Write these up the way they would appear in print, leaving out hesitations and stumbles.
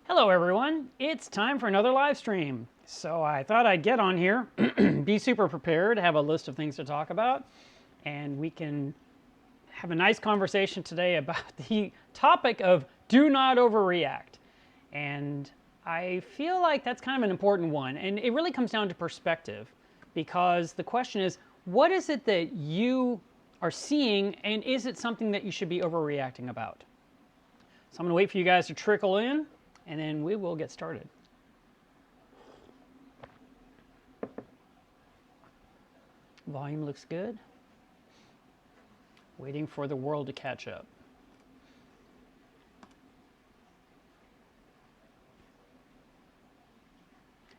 Hello everyone, it's time for another live stream. So I thought I'd get on here, be super prepared, have a list of things to talk about, and we can have a nice conversation today about the topic of do not overreact. And I feel like that's kind of an important one, and it really comes down to perspective, because the question is, what is it that you are seeing, and is it something that you should be overreacting about? So I'm going to wait for you guys to trickle in, and then we will get started. Volume looks good. Waiting for the world to catch up.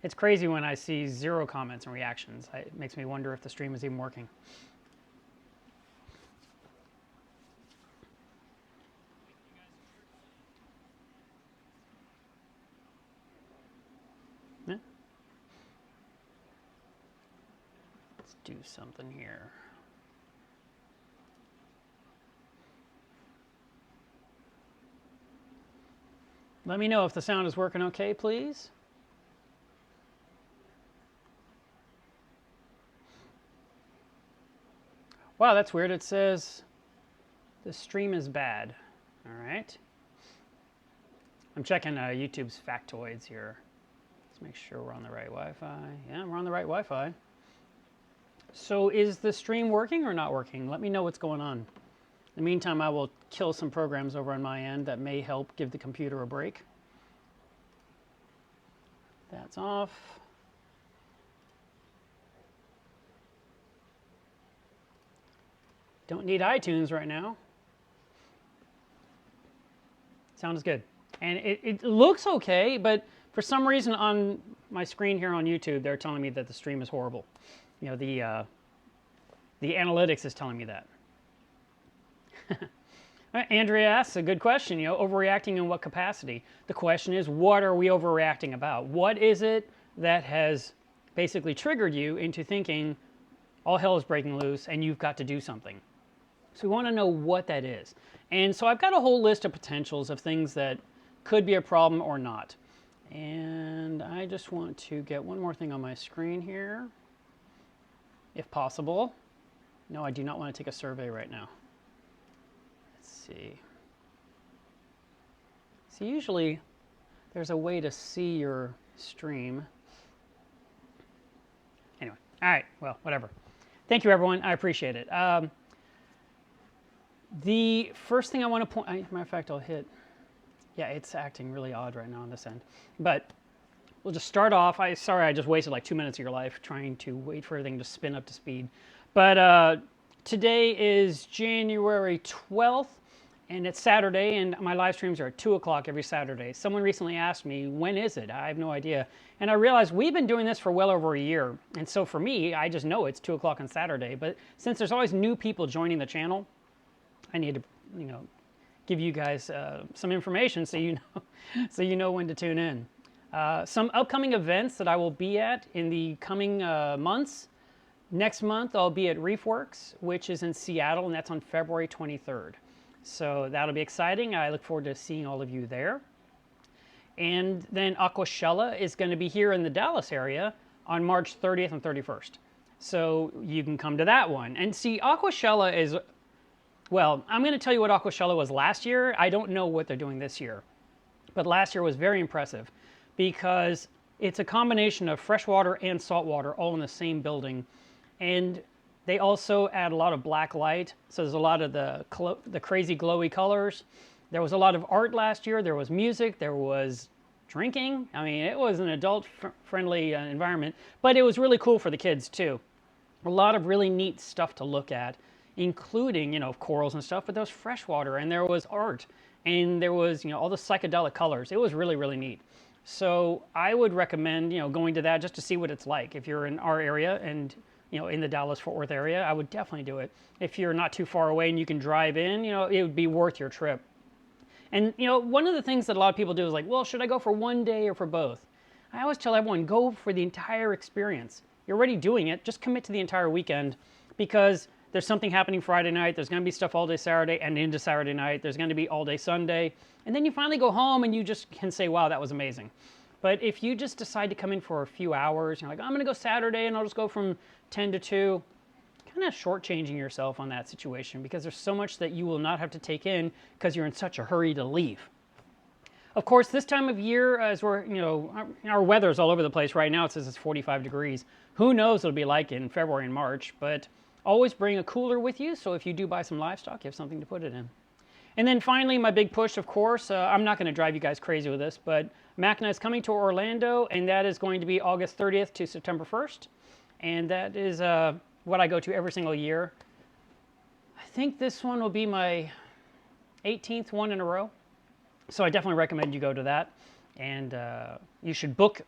It's crazy when I see 0 comments and reactions. It makes me wonder if the stream is even working. Let's do something here. Let me know if the sound is working okay, please. Wow, that's weird. It says the stream is bad. All right. I'm checking YouTube's factoids here. Let's make sure we're on the right Wi-Fi. Yeah, we're on the right Wi-Fi. So is the stream working or not working? Let me know what's going on. In the meantime, I will kill some programs over on my end that may help give the computer a break. That's off. Don't need iTunes right now. Sound is good. And it looks okay, but for some reason on my screen here on YouTube, they're telling me that the stream is horrible. You know, the analytics is telling me that. Andrea asks a good question, you know, overreacting in what capacity? The question is, what are we overreacting about? What is it that has basically triggered you into thinking all hell is breaking loose and you've got to do something? So we want to know what that is. And so I've got a whole list of potentials of things that could be a problem or not. And I just want to get one more thing on my screen here, if possible. No, I do not want to take a survey right now. Let's see. So usually there's a way to see your stream. Anyway, all right, well, whatever. Thank you, everyone. I appreciate it. The first thing I want to point, matter of fact, I'll hit, yeah, it's acting really odd right now on this end. But we'll just start off. Sorry, I just wasted like 2 minutes of your life trying to wait for everything to spin up to speed. But today is January 12th, and it's Saturday, and my live streams are at 2 o'clock every Saturday. Someone recently asked me, when is it? I have no idea. And I realized we've been doing this for well over a year. And so for me, I just know it's 2 o'clock on Saturday. But since there's always new people joining the channel, I need to, you know, give you guys some information so you know when to tune in. Some upcoming events that I will be at in the coming months. Next month I'll be at Reef, which is in Seattle, and that's on February 23rd. So that'll be exciting. I look forward to seeing all of you there. And then Aquashella is going to be here in the Dallas area on March 30th and 31st. So you can come to that one. And see, Aquashella is, well, I'm going to tell you what Aquashella was last year. I don't know what they're doing this year. But last year was very impressive because it's a combination of freshwater and saltwater all in the same building. And they also add a lot of black light. So there's a lot of the crazy glowy colors. There was a lot of art last year. There was music. There was drinking. I mean, it was an adult-friendly environment. But it was really cool for the kids, too. A lot of really neat stuff to look at, including, you know, corals and stuff, but there was freshwater, and there was art, and there was, you know, all the psychedelic colors. It was really, really neat. So I would recommend, you know, going to that just to see what it's like. If you're in our area and, you know, in the Dallas-Fort Worth area, I would definitely do it. If you're not too far away and you can drive in, you know, it would be worth your trip. And, you know, one of the things that a lot of people do is like, well, should I go for one day or for both? I always tell everyone, go for the entire experience. You're already doing it. Just commit to the entire weekend, because there's something happening Friday night, there's going to be stuff all day Saturday and into Saturday night, there's going to be all day Sunday, and then you finally go home and you just can say, wow, that was amazing. But if you just decide to come in for a few hours, you're like, I'm going to go Saturday and I'll just go from 10 to 2, kind of shortchanging yourself on that situation, because there's so much that you will not have to take in because you're in such a hurry to leave. Of course, this time of year, as we're, our weather's all over the place right now. It says it's 45 degrees. Who knows what it'll be like in February and March, but always bring a cooler with you, so if you do buy some livestock, you have something to put it in. And then finally, my big push, of course, I'm not going to drive you guys crazy with this, but MACNA is coming to Orlando, and that is going to be August 30th to September 1st. And that is what I go to every single year. I think this one will be my 18th one in a row. So I definitely recommend you go to that. And you should book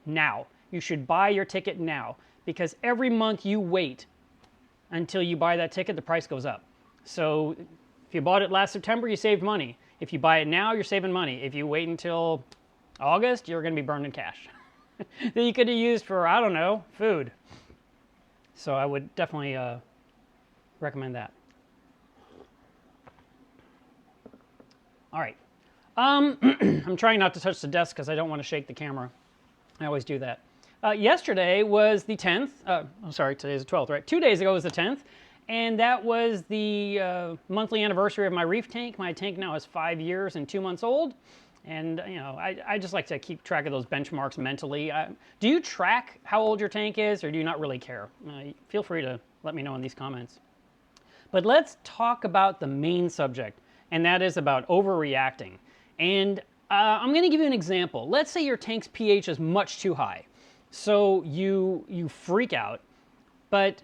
now. You should buy your ticket now, because every month you wait until you buy that ticket, the price goes up. So if you bought it last September, you saved money. If you buy it now, you're saving money. If you wait until August, you're going to be burning cash that you could have used for, I don't know, food. So I would definitely recommend that. All right. I'm trying not to touch the desk because I don't want to shake the camera. I always do that. Yesterday was the 10th. I'm sorry, today's the 12th, right? 2 days ago was the 10th. And that was the monthly anniversary of my Reef tank. My tank now is 5 years and 2 months old. And, I just like to keep track of those benchmarks mentally. Do you track how old your tank is, or do you not really care? Feel free to let me know in these comments. But let's talk about the main subject, and that is about overreacting. And I'm going to give you an example. Let's say your tank's pH is much too high. So you freak out. But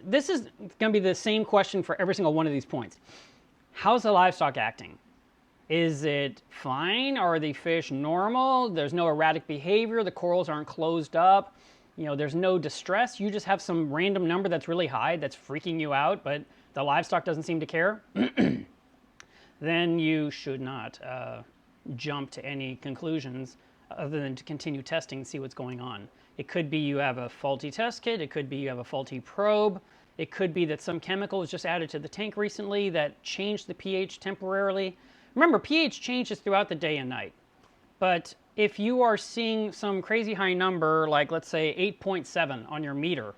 this is going to be the same question for every single one of these points. How's the livestock acting? Is it fine? Are the fish normal? There's no erratic behavior. The corals aren't closed up. There's no distress. You just have some random number that's really high that's freaking you out, but the livestock doesn't seem to care. Then you should not jump to any conclusions other than to continue testing and see what's going on. It could be you have a faulty test kit. It could be you have a faulty probe. It could be that some chemical was just added to the tank recently that changed the pH temporarily. Remember, pH changes throughout the day and night. But if you are seeing some crazy high number, like let's say 8.7 on your meter,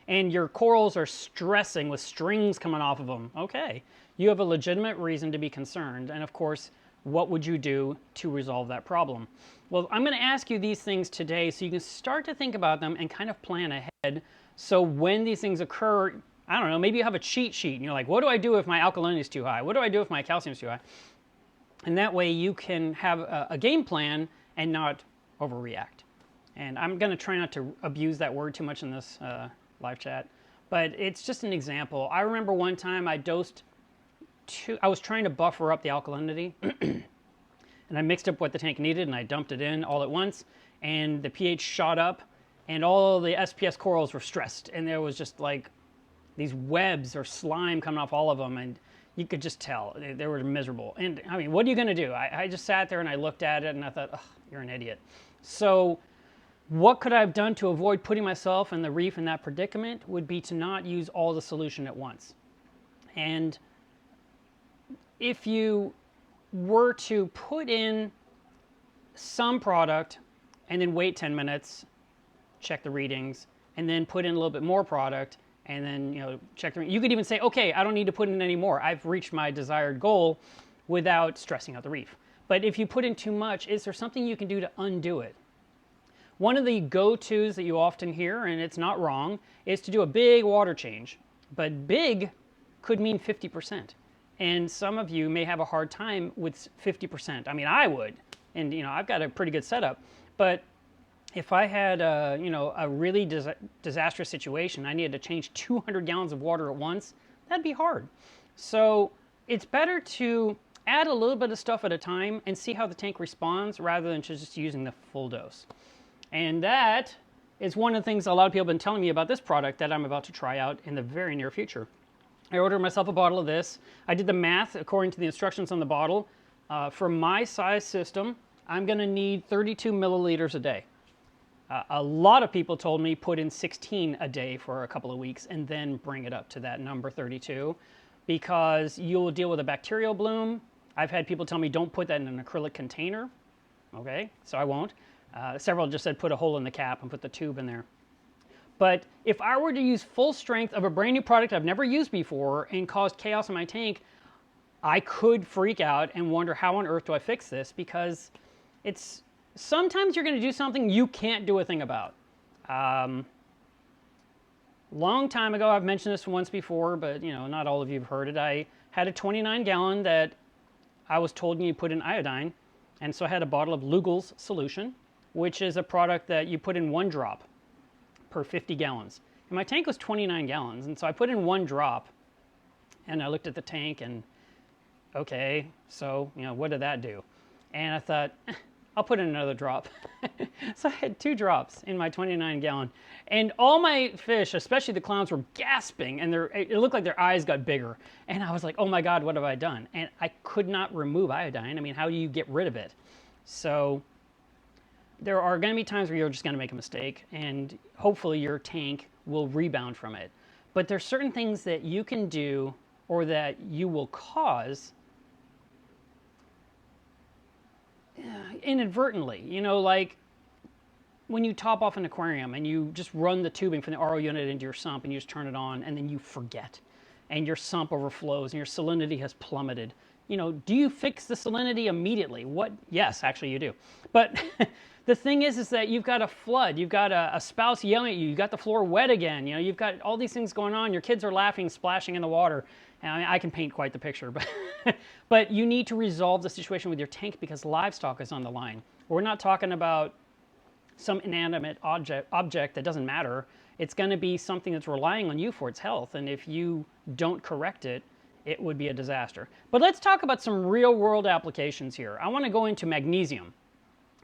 and your corals are stressing with strings coming off of them, okay, you have a legitimate reason to be concerned. And of course, what would you do to resolve that problem? Well, I'm going to ask you these things today so you can start to think about them and kind of plan ahead. So when these things occur, I don't know, maybe you have a cheat sheet and you're like, what do I do if my alkalinity is too high? What do I do if my calcium is too high? And that way you can have a game plan and not overreact. And I'm going to try not to abuse that word too much in this live chat, but it's just an example. I remember one time I was trying to buffer up the alkalinity and I mixed up what the tank needed and I dumped it in all at once, and the pH shot up and all the SPS corals were stressed, and there was just like these webs or slime coming off all of them, and you could just tell they were miserable. And I mean, what are you going to do? I just sat there and I looked at it and I thought, oh, you're an idiot. So what could I have done to avoid putting myself and the reef in that predicament would be to not use all the solution at once. And if you were to put in some product and then wait 10 minutes, check the readings, and then put in a little bit more product, and then check the readings. You could even say, okay, I don't need to put in any more. I've reached my desired goal without stressing out the reef. But if you put in too much, is there something you can do to undo it? One of the go-tos that you often hear, and it's not wrong, is to do a big water change. But big could mean 50%. And some of you may have a hard time with 50%. I mean, I would. And, I've got a pretty good setup. But if I had, a really disastrous situation, I needed to change 200 gallons of water at once, that'd be hard. So it's better to add a little bit of stuff at a time and see how the tank responds rather than just using the full dose. And that is one of the things a lot of people have been telling me about this product that I'm about to try out in the very near future. I ordered myself a bottle of this. I did the math according to the instructions on the bottle. For my size system, I'm going to need 32 milliliters a day. A lot of people told me put in 16 a day for a couple of weeks and then bring it up to that number 32, because you'll deal with a bacterial bloom. I've had people tell me don't put that in an acrylic container. Okay, so I won't. Several just said put a hole in the cap and put the tube in there. But if I were to use full strength of a brand new product I've never used before and caused chaos in my tank, I could freak out and wonder how on earth do I fix this, because it's sometimes you're going to do something you can't do a thing about. Long time ago, I've mentioned this once before, but not all of you have heard it. I had a 29-gallon that I was told you put in iodine, and so I had a bottle of Lugel's solution, which is a product that you put in 1 drop per 50 gallons. And my tank was 29 gallons, and so I put in 1 drop, and I looked at the tank, and okay, so what did that do? And I thought, I'll put in another drop. So I had 2 drops in my 29-gallon, and all my fish, especially the clowns, were gasping, and it looked like their eyes got bigger. And I was like, oh my God, what have I done? And I could not remove iodine. I mean, how do you get rid of it? So there are going to be times where you're just going to make a mistake, and hopefully your tank will rebound from it. But there's certain things that you can do or that you will cause inadvertently, like when you top off an aquarium and you just run the tubing from the RO unit into your sump and you just turn it on, and then you forget and your sump overflows and your salinity has plummeted. Do you fix the salinity immediately? Yes, actually you do. But the thing is that you've got a flood, you've got a spouse yelling at you, you've got the floor wet again, you've got all these things going on, your kids are laughing, splashing in the water. And I can paint quite the picture, but you need to resolve the situation with your tank because livestock is on the line. We're not talking about some inanimate object that doesn't matter. It's going to be something that's relying on you for its health, and if you don't correct it, it would be a disaster. But let's talk about some real-world applications here. I want to go into magnesium.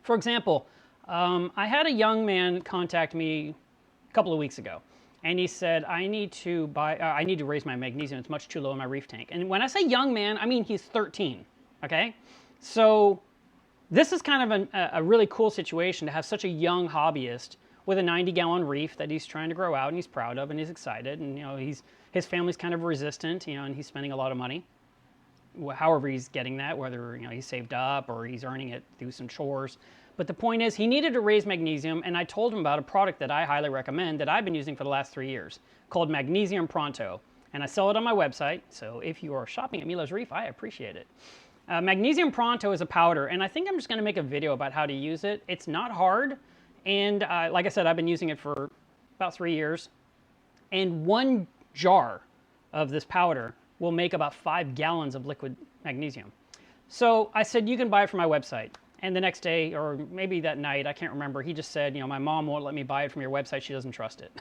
For example, I had a young man contact me a couple of weeks ago. And he said, I need to raise my magnesium. It's much too low in my reef tank. And when I say young man, I mean he's 13, okay? So this is kind of a really cool situation to have such a young hobbyist with a 90-gallon reef that he's trying to grow out and he's proud of and he's excited. And, his family's kind of resistant, and he's spending a lot of money. However he's getting that, whether, he's saved up or he's earning it through some chores. But the point is, he needed to raise magnesium, and I told him about a product that I highly recommend that I've been using for the last 3 years, called Magnesium Pronto. And I sell it on my website, so if you are shopping at melevsreef, I appreciate it. Magnesium Pronto is a powder, and I think I'm just going to make a video about how to use it. It's not hard, and like I said, I've been using it for about 3 years. And 1 jar of this powder will make about 5 gallons of liquid magnesium. So I said, you can buy it from my website. And the next day, or maybe that night, I can't remember, he just said, my mom won't let me buy it from your website. She doesn't trust it.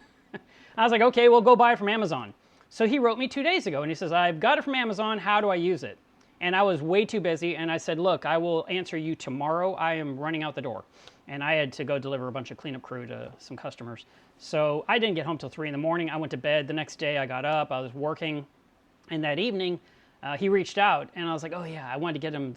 I was like, okay, well, go buy it from Amazon. So he wrote me 2 days ago, and he says, I've got it from Amazon. How do I use it? And I was way too busy, and I said, look, I will answer you tomorrow. I am running out the door. And I had to go deliver a bunch of cleanup crew to some customers. So I didn't get home till 3 in the morning. I went to bed. The next day, I got up. I was working. And that evening, he reached out, and I was like, oh, yeah, I wanted to get him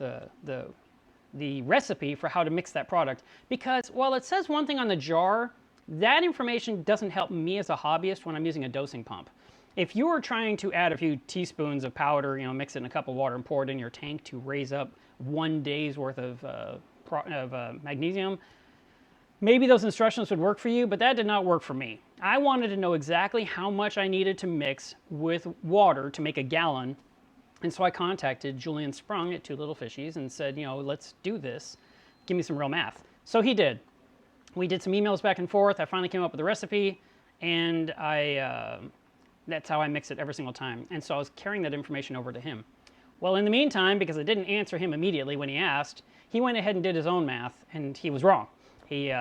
the recipe for how to mix that product, because while it says one thing on the jar, that information doesn't help me as a hobbyist when I'm using a dosing pump. If you are trying to add a few teaspoons of powder, mix it in a cup of water and pour it in your tank to raise up 1 day's worth of magnesium, maybe those instructions would work for you, but that did not work for me. I wanted to know exactly how much I needed to mix with water to make a gallon. And so I contacted Julian Sprung at Two Little Fishies and said, let's do this. Give me some real math. So he did. We did some emails back and forth. I finally came up with a recipe, and that's how I mix it every single time. And so I was carrying that information over to him. Well, in the meantime, because I didn't answer him immediately when he asked, he went ahead and did his own math, and he was wrong. He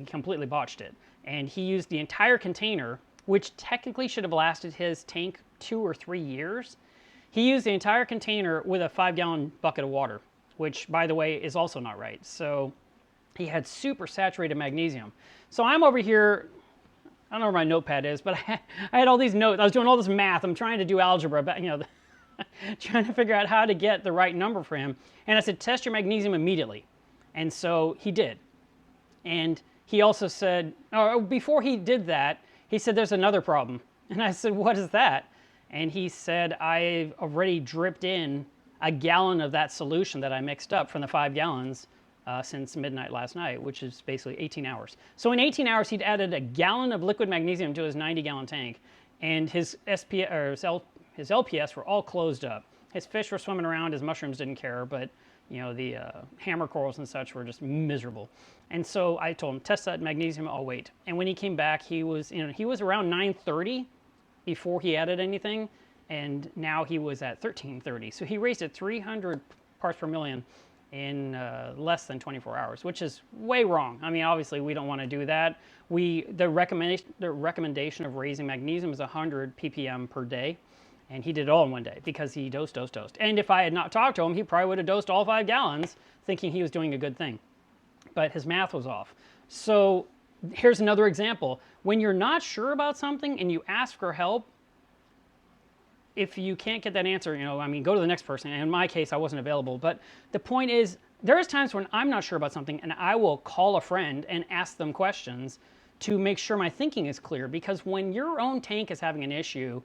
completely botched it. And he used the entire container, which technically should have lasted his tank 2 or 3 years. He used the entire container with a 5-gallon bucket of water, which, by the way, is also not right. So he had super saturated magnesium. So I'm over here, I don't know where my notepad is, but I had all these notes. I was doing all this math. I'm trying to do algebra, but, trying to figure out how to get the right number for him. And I said, test your magnesium immediately. And so he did. And he also said, or before he did that, he said, there's another problem. And I said, what is that? And he said, I've already dripped in a gallon of that solution that I mixed up from the 5 gallons since midnight last night, which is basically 18 hours. So in 18 hours, he'd added a gallon of liquid magnesium to his 90-gallon tank, and his his LPS were all closed up. His fish were swimming around, his mushrooms didn't care, but the hammer corals and such were just miserable. And so I told him, test that magnesium, I'll wait. And when he came back, he was around 930 before he added anything, and now he was at 1330. So he raised it 300 parts per million in less than 24 hours, which is way wrong. I mean, obviously we don't want to do that. The recommendation of raising magnesium is 100 ppm per day, and he did it all in one day because he dosed. And if I had not talked to him, he probably would have dosed all 5 gallons thinking he was doing a good thing. But his math was off. So here's another example. When you're not sure about something and you ask for help, if you can't get that answer, go to the next person. And in my case, I wasn't available. But the point is, there's times when I'm not sure about something and I will call a friend and ask them questions to make sure my thinking is clear. Because when your own tank is having an issue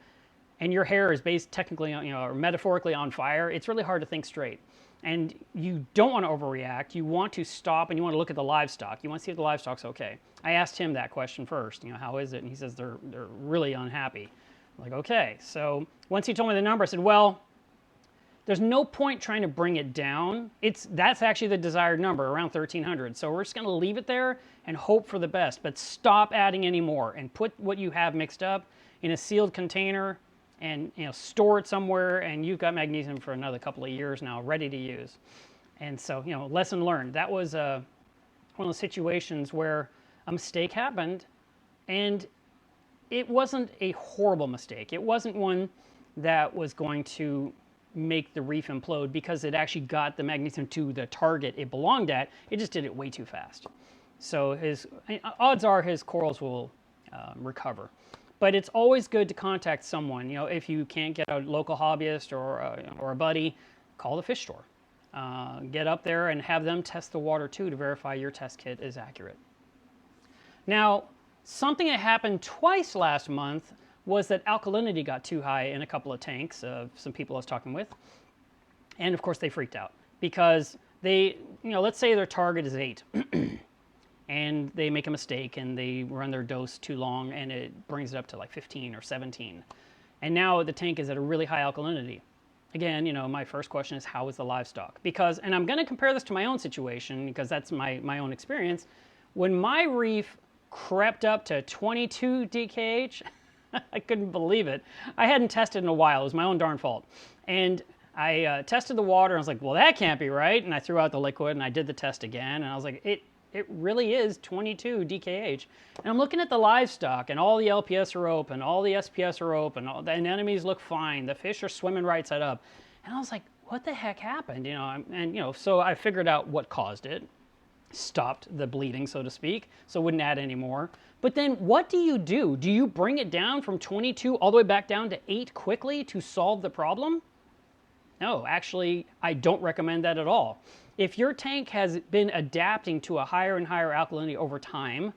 and your hair is based technically, or metaphorically on fire, it's really hard to think straight. And you don't want to overreact. You want to stop and you want to look at the livestock. You want to see if the livestock's okay. I asked him that question first, how is it? And he says they're really unhappy. I'm like, okay. So once he told me the number, I said, well, there's no point trying to bring it down. That's actually the desired number, around 1300. So we're just going to leave it there and hope for the best. But stop adding any more and put what you have mixed up in a sealed container and store it somewhere, and you've got magnesium for another couple of years now, ready to use. And so, lesson learned. That was one of those situations where a mistake happened, and it wasn't a horrible mistake. It wasn't one that was going to make the reef implode because it actually got the magnesium to the target it belonged at. It just did it way too fast. So odds are his corals will recover. But it's always good to contact someone. If you can't get a local hobbyist or a buddy, call the fish store. Get up there and have them test the water too to verify your test kit is accurate. Now, something that happened twice last month was that alkalinity got too high in a couple of tanks of some people I was talking with. And of course they freaked out because let's say their target is 8. And they make a mistake and they run their dose too long and it brings it up to like 15 or 17. And now the tank is at a really high alkalinity. Again, my first question is, how is the livestock? And I'm going to compare this to my own situation because that's my own experience. When my reef crept up to 22 DKH, I couldn't believe it. I hadn't tested in a while. It was my own darn fault. And I tested the water and I was like, well, that can't be right. And I threw out the liquid and I did the test again. And I was like, it really is 22 DKH. And I'm looking at the livestock and all the LPS are open, all the SPS are open, all the anemones look fine, the fish are swimming right side up. And I was like, what the heck happened? So I figured out what caused it, stopped the bleeding, so to speak, so wouldn't add any more. But then what do you do? Do you bring it down from 22 all the way back down to 8 quickly to solve the problem? No, actually, I don't recommend that at all. If your tank has been adapting to a higher and higher alkalinity over time,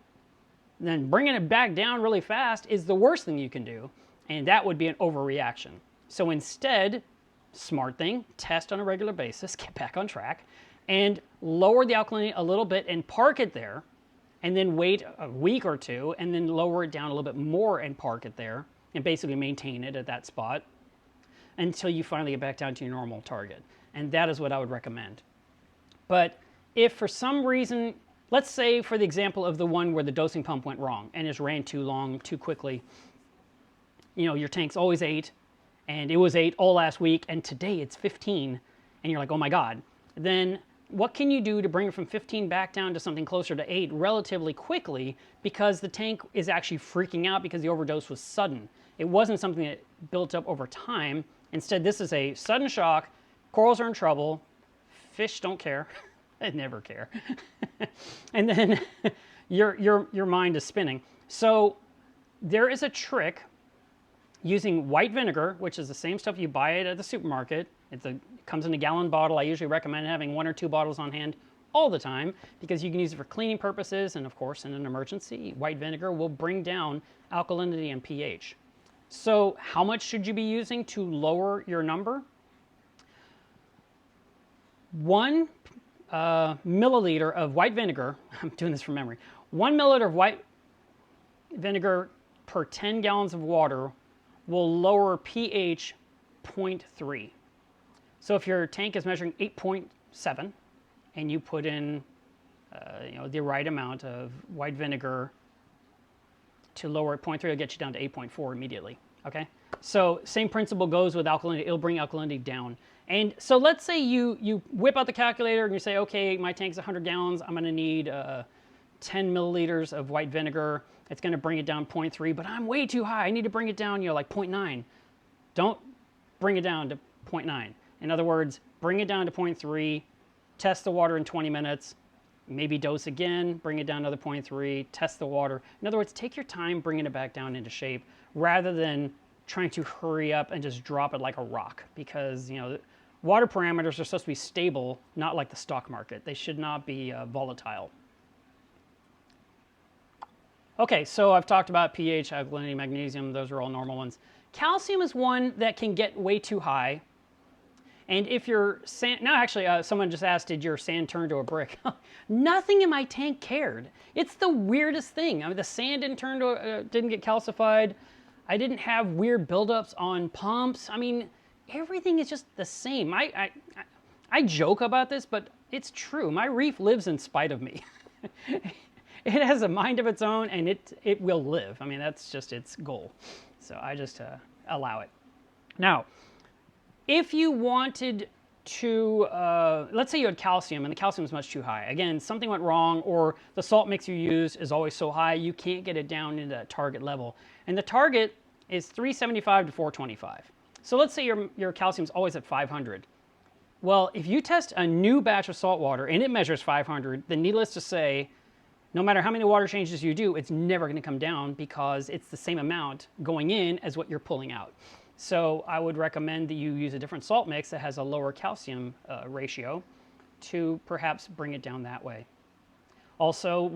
then bringing it back down really fast is the worst thing you can do, and that would be an overreaction. So instead, smart thing, test on a regular basis, get back on track, and lower the alkalinity a little bit and park it there, and then wait a week or two, and then lower it down a little bit more and park it there, and basically maintain it at that spot until you finally get back down to your normal target. And that is what I would recommend. But if for some reason, let's say for the example of the one where the dosing pump went wrong and just ran too long, too quickly, your tank's always 8, and it was 8 all last week, and today it's 15, and you're like, oh my God. Then what can you do to bring it from 15 back down to something closer to 8 relatively quickly, because the tank is actually freaking out because the overdose was sudden. It wasn't something that built up over time. Instead, this is a sudden shock, corals are in trouble, fish don't care. They never care. And then your mind is spinning. So there is a trick using white vinegar, which is the same stuff you buy it at the supermarket. It comes in a gallon bottle. I usually recommend having 1 or 2 bottles on hand, all the time because you can use it for cleaning purposes, and of course in an emergency, white vinegar will bring down alkalinity and pH. So how much should you be using to lower your number? 1 milliliter of white vinegar, I'm doing this from memory, 1 milliliter of white vinegar per 10 gallons of water will lower pH 0.3. So if your tank is measuring 8.7 and you put in the right amount of white vinegar to lower it 0.3, it'll get you down to 8.4 immediately. Okay, so same principle goes with alkalinity. It'll bring alkalinity down. And so let's say you whip out the calculator and you say, okay, my tank's 100 gallons. I'm going to need 10 milliliters of white vinegar. It's going to bring it down 0.3, but I'm way too high. I need to bring it down, like 0.9. Don't bring it down to 0.9. In other words, bring it down to 0.3, test the water in 20 minutes, maybe dose again, bring it down to another 0.3, test the water. In other words, take your time bringing it back down into shape rather than trying to hurry up and just drop it like a rock, because water parameters are supposed to be stable, not like the stock market. They should not be volatile. Okay, so I've talked about pH, alkalinity, magnesium. Those are all normal ones. Calcium is one that can get way too high. And if your sand, now actually someone just asked, did your sand turn to a brick? Nothing in my tank cared. It's the weirdest thing. I mean, the sand didn't get calcified. I didn't have weird buildups on pumps. I mean, everything is just the same. I joke about this, but it's true. My reef lives in spite of me. It has a mind of its own, and it will live. I mean, that's just its goal. So I just allow it. Now, if you wanted to, let's say you had calcium, and the calcium is much too high. Again, something went wrong, or the salt mix you use is always so high, you can't get it down into that target level. And the target is 375 to 425. So let's say your calcium is always at 500. Well, if you test a new batch of salt water and it measures 500, then needless to say, no matter how many water changes you do, it's never going to come down because it's the same amount going in as what you're pulling out. So I would recommend that you use a different salt mix that has a lower calcium ratio to perhaps bring it down that way. Also,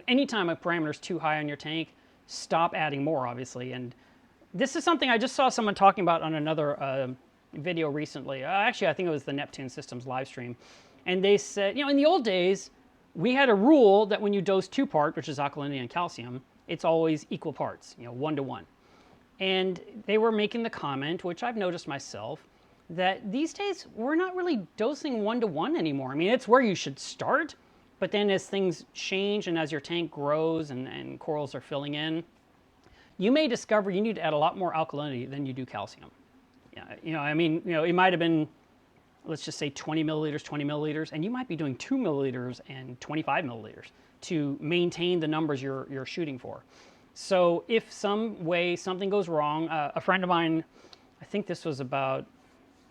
anytime a parameter is too high on your tank, stop adding more, obviously. And this is something I just saw someone talking about on another video recently. Actually, I think it was the Neptune Systems live stream. And they said, in the old days, we had a rule that when you dose 2-part, which is alkalinity and calcium, it's always equal parts, 1 to 1. And they were making the comment, which I've noticed myself, that these days we're not really dosing 1 to 1 anymore. I mean, it's where you should start, but then as things change and as your tank grows and corals are filling in, you may discover you need to add a lot more alkalinity than you do calcium. It might have been, let's just say 20 milliliters, and you might be doing 2 milliliters and 25 milliliters to maintain the numbers you're shooting for. So if some way something goes wrong, a friend of mine, I think this was about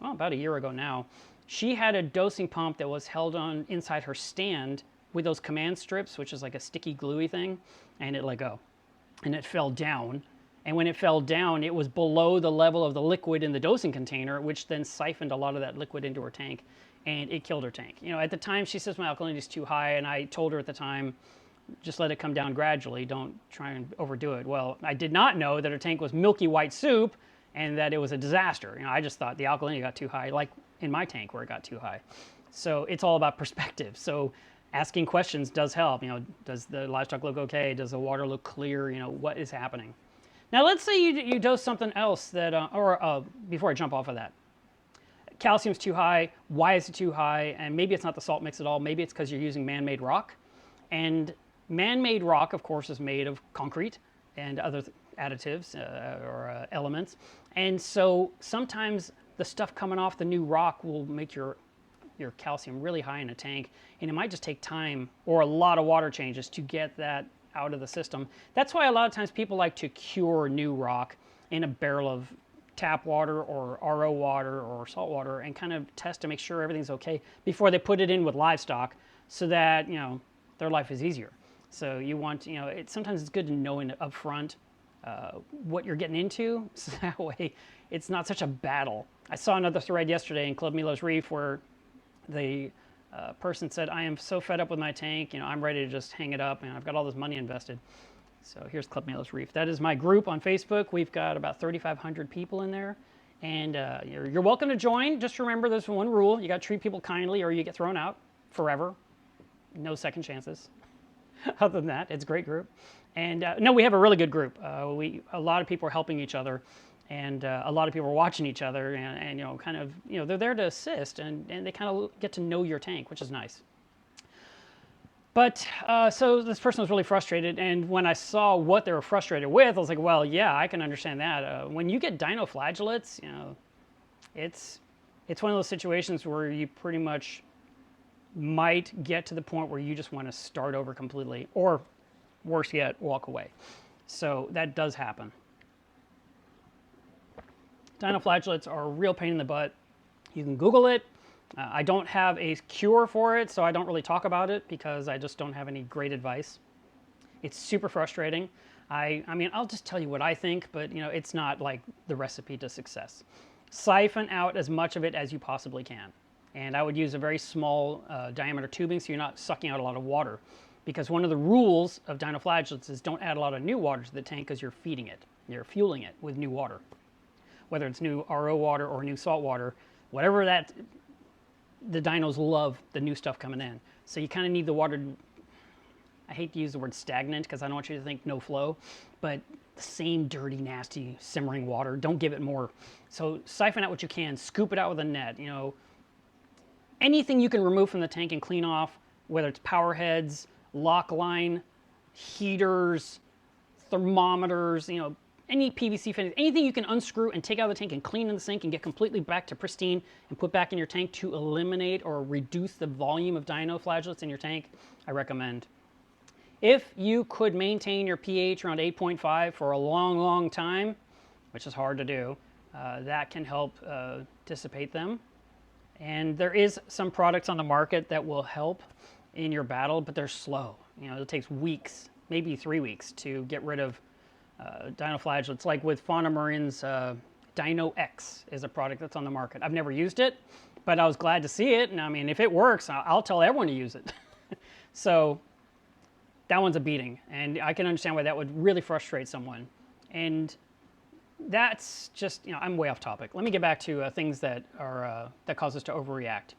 a year ago now, she had a dosing pump that was held on inside her stand with those command strips, which is like a sticky gluey thing, and it let go. And it fell down. And when it fell down, it was below the level of the liquid in the dosing container, which then siphoned a lot of that liquid into her tank, and it killed her tank. At the time, she says my alkalinity is too high, and I told her at the time, just let it come down gradually. Don't try and overdo it. Well, I did not know that her tank was milky white soup and that it was a disaster. I just thought the alkalinity got too high, like in my tank where it got too high. So it's all about perspective. So asking questions does help. Does the livestock look okay? Does the water look clear? What is happening? Now, let's say you dose something else that, before I jump off of that, calcium's too high. Why is it too high? And maybe it's not the salt mix at all. Maybe it's because you're using man-made rock. And man-made rock, of course, is made of concrete and other additives or elements. And so sometimes the stuff coming off the new rock will make your calcium really high in a tank. And it might just take time or a lot of water changes to get that out of the system. That's why a lot of times people like to cure new rock in a barrel of tap water or RO water or salt water and kind of test to make sure everything's okay before they put it in with livestock so that, their life is easier. So you want, sometimes it's good to know up front what you're getting into, so that way it's not such a battle. I saw another thread yesterday in Club Milo's Reef where the A person said, I am so fed up with my tank, I'm ready to just hang it up, and I've got all this money invested. So here's melevsreef. That is my group on Facebook. We've got about 3,500 people in there. And you're welcome to join. Just remember, there's one rule. You got to treat people kindly or you get thrown out forever. No second chances. Other than that, it's a great group. And no, we have a really good group. A lot of people are helping each other. And a lot of people are watching each other. And kind of, they're there to assist. And they kind of get to know your tank, which is nice. But so this person was really frustrated, and when I saw what they were frustrated with, I was like, well, yeah, I can understand that. When you get dinoflagellates, it's one of those situations where you pretty much might get to the point where you just want to start over completely, or worse yet, walk away. So that does happen. Dinoflagellates are a real pain in the butt. You can Google it. I don't have a cure for it, so I don't really talk about it because I just don't have any great advice. It's super frustrating. I mean, I'll just tell you what I think, but it's not like the recipe to success. Siphon out as much of it as you possibly can. And I would use a very small diameter tubing so you're not sucking out a lot of water. Because one of the rules of dinoflagellates is don't add a lot of new water to the tank because you're feeding it. You're fueling it with new water. Whether it's new RO water or new salt water, whatever that... The dinos love the new stuff coming in. So you kind of need the water, I hate to use the word stagnant because I don't want you to think no flow, but the same dirty, nasty, simmering water. Don't give it more. So siphon out what you can, scoop it out with a net. Anything you can remove from the tank and clean off, whether it's power heads, lock line, heaters, thermometers, any PVC fittings, anything you can unscrew and take out of the tank and clean in the sink and get completely back to pristine and put back in your tank to eliminate or reduce the volume of dinoflagellates in your tank, I recommend. If you could maintain your pH around 8.5 for a long, long time, which is hard to do, that can help dissipate them. And there is some products on the market that will help in your battle, but they're slow. It takes weeks, maybe 3 weeks to get rid of dinoflagellates. Like with Fauna Marin's Dino X is a product that's on the market. I've never used it, but I was glad to see it. And I mean, if it works, I'll tell everyone to use it. So that one's a beating. And I can understand why that would really frustrate someone. And that's just, I'm way off topic. Let me get back to things that are that cause us to overreact.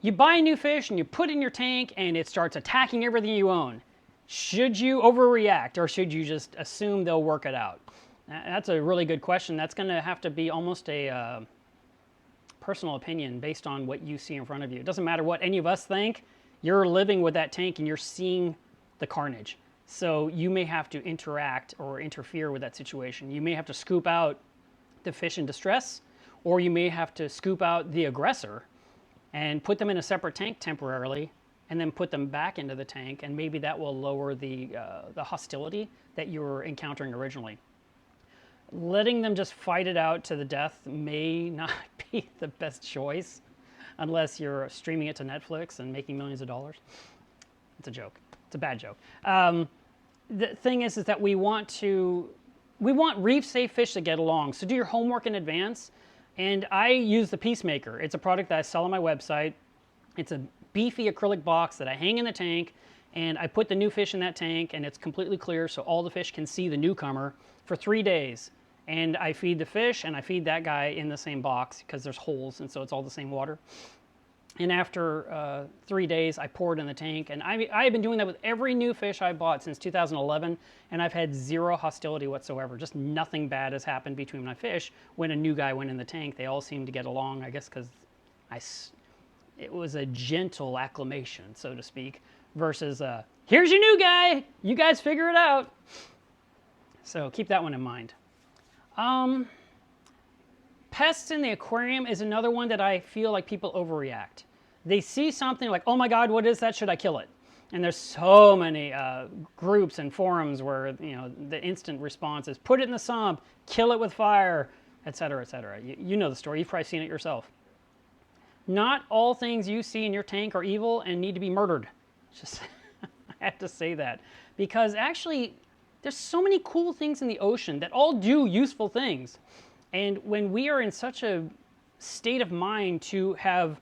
You buy a new fish and you put it in your tank and it starts attacking everything you own. Should you overreact or should you just assume they'll work it out? That's a really good question. That's going to have to be almost a personal opinion based on what you see in front of you. It doesn't matter what any of us think. You're living with that tank and you're seeing the carnage. So you may have to interact or interfere with that situation. You may have to scoop out the fish in distress, or you may have to scoop out the aggressor and put them in a separate tank temporarily and then put them back into the tank, and maybe that will lower the hostility that you were encountering originally. Letting them just fight it out to the death may not be the best choice unless you're streaming it to Netflix and making millions of dollars. It's a joke. It's a bad joke. The thing is that we want reef-safe fish to get along, so do your homework in advance. And I use the Peacemaker. It's a product that I sell on my website. It's a beefy acrylic box that I hang in the tank, and I put the new fish in that tank, and it's completely clear so all the fish can see the newcomer for 3 days. And I feed the fish and I feed that guy in the same box because there's holes, and so it's all the same water. And after 3 days, I pour it in the tank. And I've been doing that with every new fish I bought since 2011, and I've had zero hostility whatsoever. Just nothing bad has happened between my fish when a new guy went in the tank. They all seem to get along, I guess, because it was a gentle acclimation, so to speak, versus here's your new guy, you guys figure it out. So keep that one in mind. Pests in the aquarium is another one that I feel like people overreact. They see something like, oh my God, what is that? Should I kill it? And there's so many groups and forums where the instant response is put it in the sump, kill it with fire, etc., etc. You know the story. You've probably seen it yourself. Not all things you see in your tank are evil and need to be murdered. Just I have to say that because actually there's so many cool things in the ocean that all do useful things. And when we are in such a state of mind to have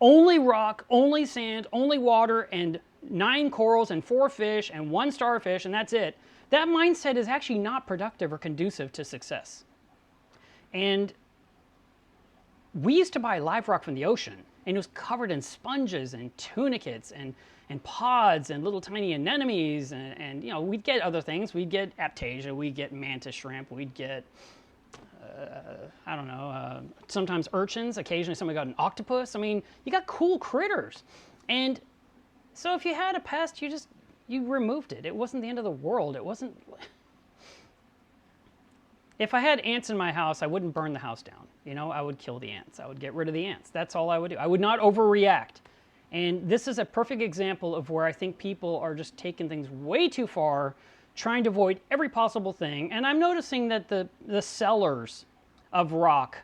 only rock, only sand, only water, and 9 corals and 4 fish and 1 starfish, and that's it. That mindset is actually not productive or conducive to success. And we used to buy live rock from the ocean, and it was covered in sponges and tunicates and pods and little tiny anemones, and you know, we'd get other things. We'd get aptasia, we'd get mantis shrimp, we'd get I don't know, sometimes urchins. Occasionally somebody got an octopus. I mean, you got cool critters. And so if you had a pest, you removed it. It wasn't the end of the world. It wasn't. If I had ants in my house, I wouldn't burn the house down. You know, I would kill the ants. I would get rid of the ants. That's all I would do. I would not overreact. And this is a perfect example of where I think people are just taking things way too far, trying to avoid every possible thing. And I'm noticing that the sellers of rock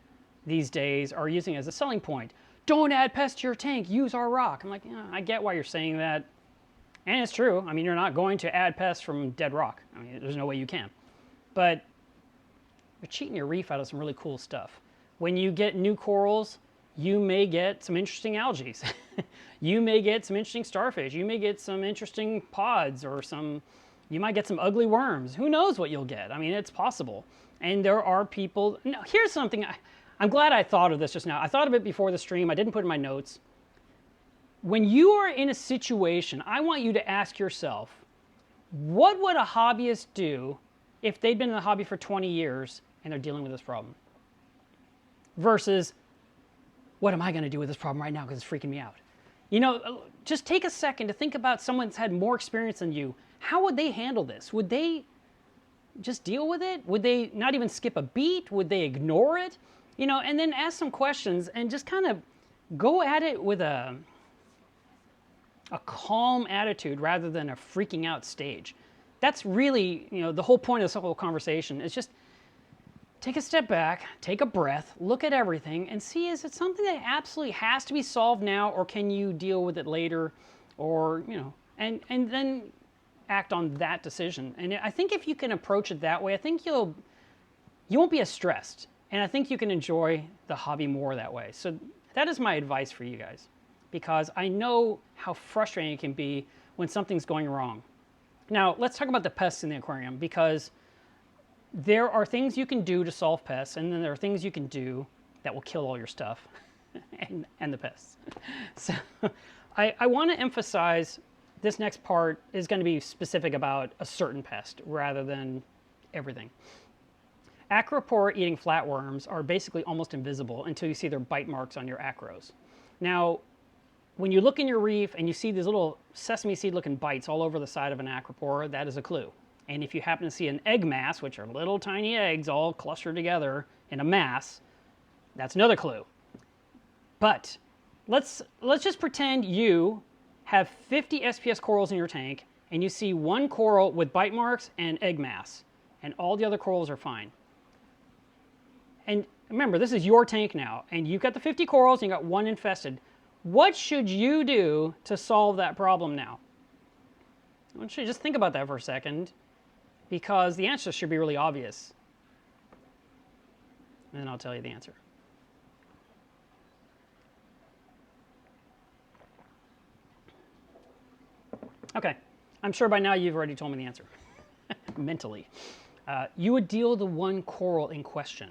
these days are using it as a selling point. Don't add pests to your tank, use our rock. I'm like, yeah, I get why you're saying that. And it's true. I mean, you're not going to add pests from dead rock. I mean, there's no way you can. But you're cheating your reef out of some really cool stuff. When you get new corals, you may get some interesting algae. You may get some interesting starfish. You may get some interesting pods, or you might get some ugly worms. Who knows what you'll get? I mean, it's possible. And there are people. Now, here's something. I'm glad I thought of this just now. I thought of it before the stream. I didn't put it in my notes. When you are in a situation, I want you to ask yourself, what would a hobbyist do if they'd been in the hobby for 20 years and they're dealing with this problem? Versus, what am I going to do with this problem right now because it's freaking me out? You know, just take a second to think about someone that's had more experience than you. How would they handle this? Would they just deal with it? Would they not even skip a beat? Would they ignore it? You know, and then ask some questions and just kind of go at it with a calm attitude rather than a freaking out stage. That's really, you know, the whole point of this whole conversation is just take a step back, take a breath, look at everything, and see, is it something that absolutely has to be solved now, or can you deal with it later, or, you know, and then act on that decision. And I think if you can approach it that way, I think you won't be as stressed, and I think you can enjoy the hobby more that way. So that is my advice for you guys, because I know how frustrating it can be when something's going wrong. Now, let's talk about the pests in the aquarium, because there are things you can do to solve pests, and then there are things you can do that will kill all your stuff and the pests. So I want to emphasize this next part is going to be specific about a certain pest rather than everything. Acropore-eating flatworms are basically almost invisible until you see their bite marks on your acros. Now, when you look in your reef and you see these little sesame seed-looking bites all over the side of an acropore, that is a clue. And if you happen to see an egg mass, which are little tiny eggs all clustered together in a mass, that's another clue. But let's just pretend you have 50 SPS corals in your tank, and you see one coral with bite marks and egg mass, and all the other corals are fine. And remember, this is your tank now, and you've got the 50 corals, and you've got one infested. What should you do to solve that problem now? I want you to just think about that for a second, because the answer should be really obvious. And then I'll tell you the answer. Okay, I'm sure by now you've already told me the answer, mentally. You would deal the one coral in question,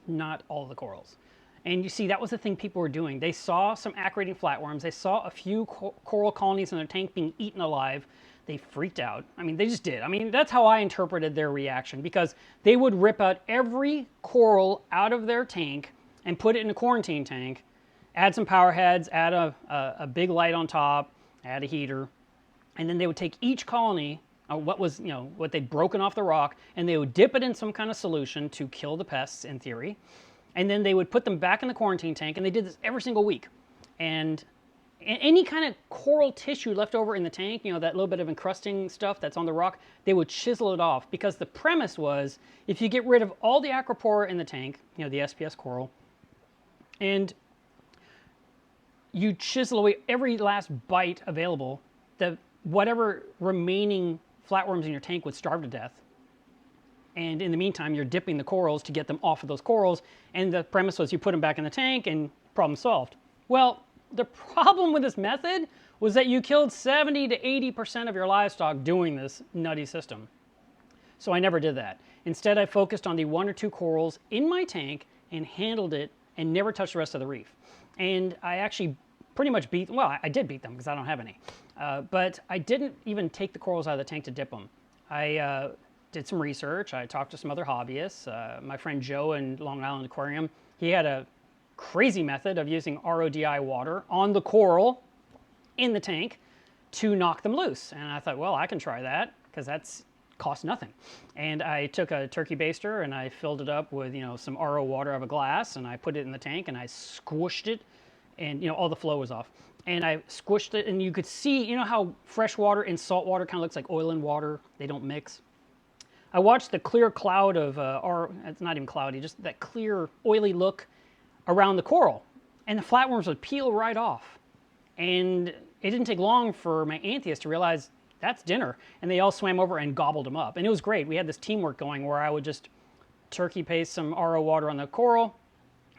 not all the corals. And you see, that was the thing people were doing. They saw some acclimating flatworms. They saw a few coral colonies in their tank being eaten alive. They freaked out. I mean, they just did. I mean, that's how I interpreted their reaction, because they would rip out every coral out of their tank and put it in a quarantine tank, add some power heads, add a big light on top, add a heater, and then they would take each colony, what they'd broken off the rock, and they would dip it in some kind of solution to kill the pests, in theory. And then they would put them back in the quarantine tank, and they did this every single week. And any kind of coral tissue left over in the tank, you know, that little bit of encrusting stuff that's on the rock, they would chisel it off, because the premise was, if you get rid of all the acropora in the tank, you know, the SPS coral, and you chisel away every last bite available, whatever remaining flatworms in your tank would starve to death. And in the meantime, you're dipping the corals to get them off of those corals. And the premise was you put them back in the tank and problem solved. Well, the problem with this method was that you killed 70 to 80% of your livestock doing this nutty system. So I never did that. Instead, I focused on the 1 or 2 corals in my tank and handled it and never touched the rest of the reef. And I actually pretty much beat, well, I did beat them because I don't have any. But I didn't even take the corals out of the tank to dip them. I did some research. I talked to some other hobbyists. My friend Joe in Long Island Aquarium, he had a crazy method of using RODI water on the coral in the tank to knock them loose. And I thought, well, I can try that because that's cost nothing. And I took a turkey baster and I filled it up with, some RO water out of a glass, and I put it in the tank and I squished it, and all the flow was off. And I squished it, and you could see, how fresh water and salt water kind of looks like oil and water. They don't mix. I watched the clear cloud of, it's not even cloudy, just that clear oily look around the coral, and the flatworms would peel right off. And it didn't take long for my atheists to realize that's dinner, and they all swam over and gobbled them up. And it was great. We had this teamwork going where I would just turkey paste some RO water on the coral,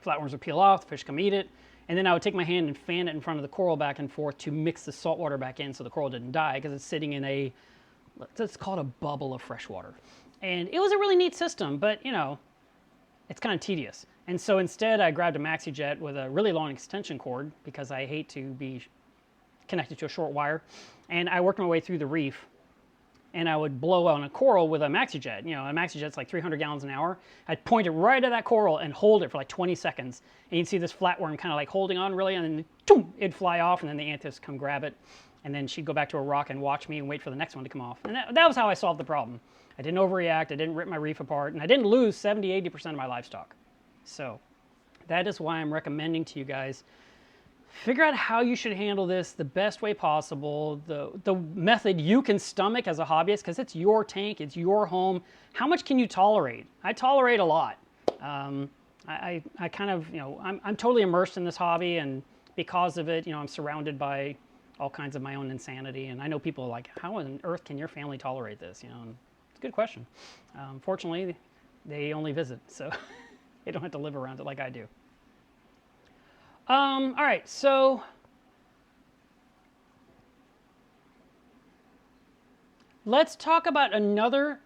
flatworms would peel off, the fish come eat it, and then I would take my hand and fan it in front of the coral back and forth to mix the salt water back in so the coral didn't die, because it's sitting in it's called a bubble of fresh water. And it was a really neat system, but it's kind of tedious. And so instead I grabbed a maxi jet with a really long extension cord because I hate to be connected to a short wire. And I worked my way through the reef, and I would blow on a coral with a maxi jet. A maxi jet's like 300 gallons an hour. I'd point it right at that coral and hold it for like 20 seconds. And you'd see this flatworm kind of like holding on really, and then boom, it'd fly off, and then the anthis come grab it. And then she'd go back to a rock and watch me and wait for the next one to come off. And that was how I solved the problem. I didn't overreact, I didn't rip my reef apart, and I didn't lose 70–80% of my livestock. So that is why I'm recommending to you guys, figure out how you should handle this the best way possible, the method you can stomach as a hobbyist, because it's your tank, it's your home. How much can you tolerate? I tolerate a lot. I kind of, I'm totally immersed in this hobby, and because of it, I'm surrounded by all kinds of my own insanity. And I know people are like, how on earth can your family tolerate this? And it's a good question. Fortunately, they only visit, so they don't have to live around it like I do. All right, so let's talk about another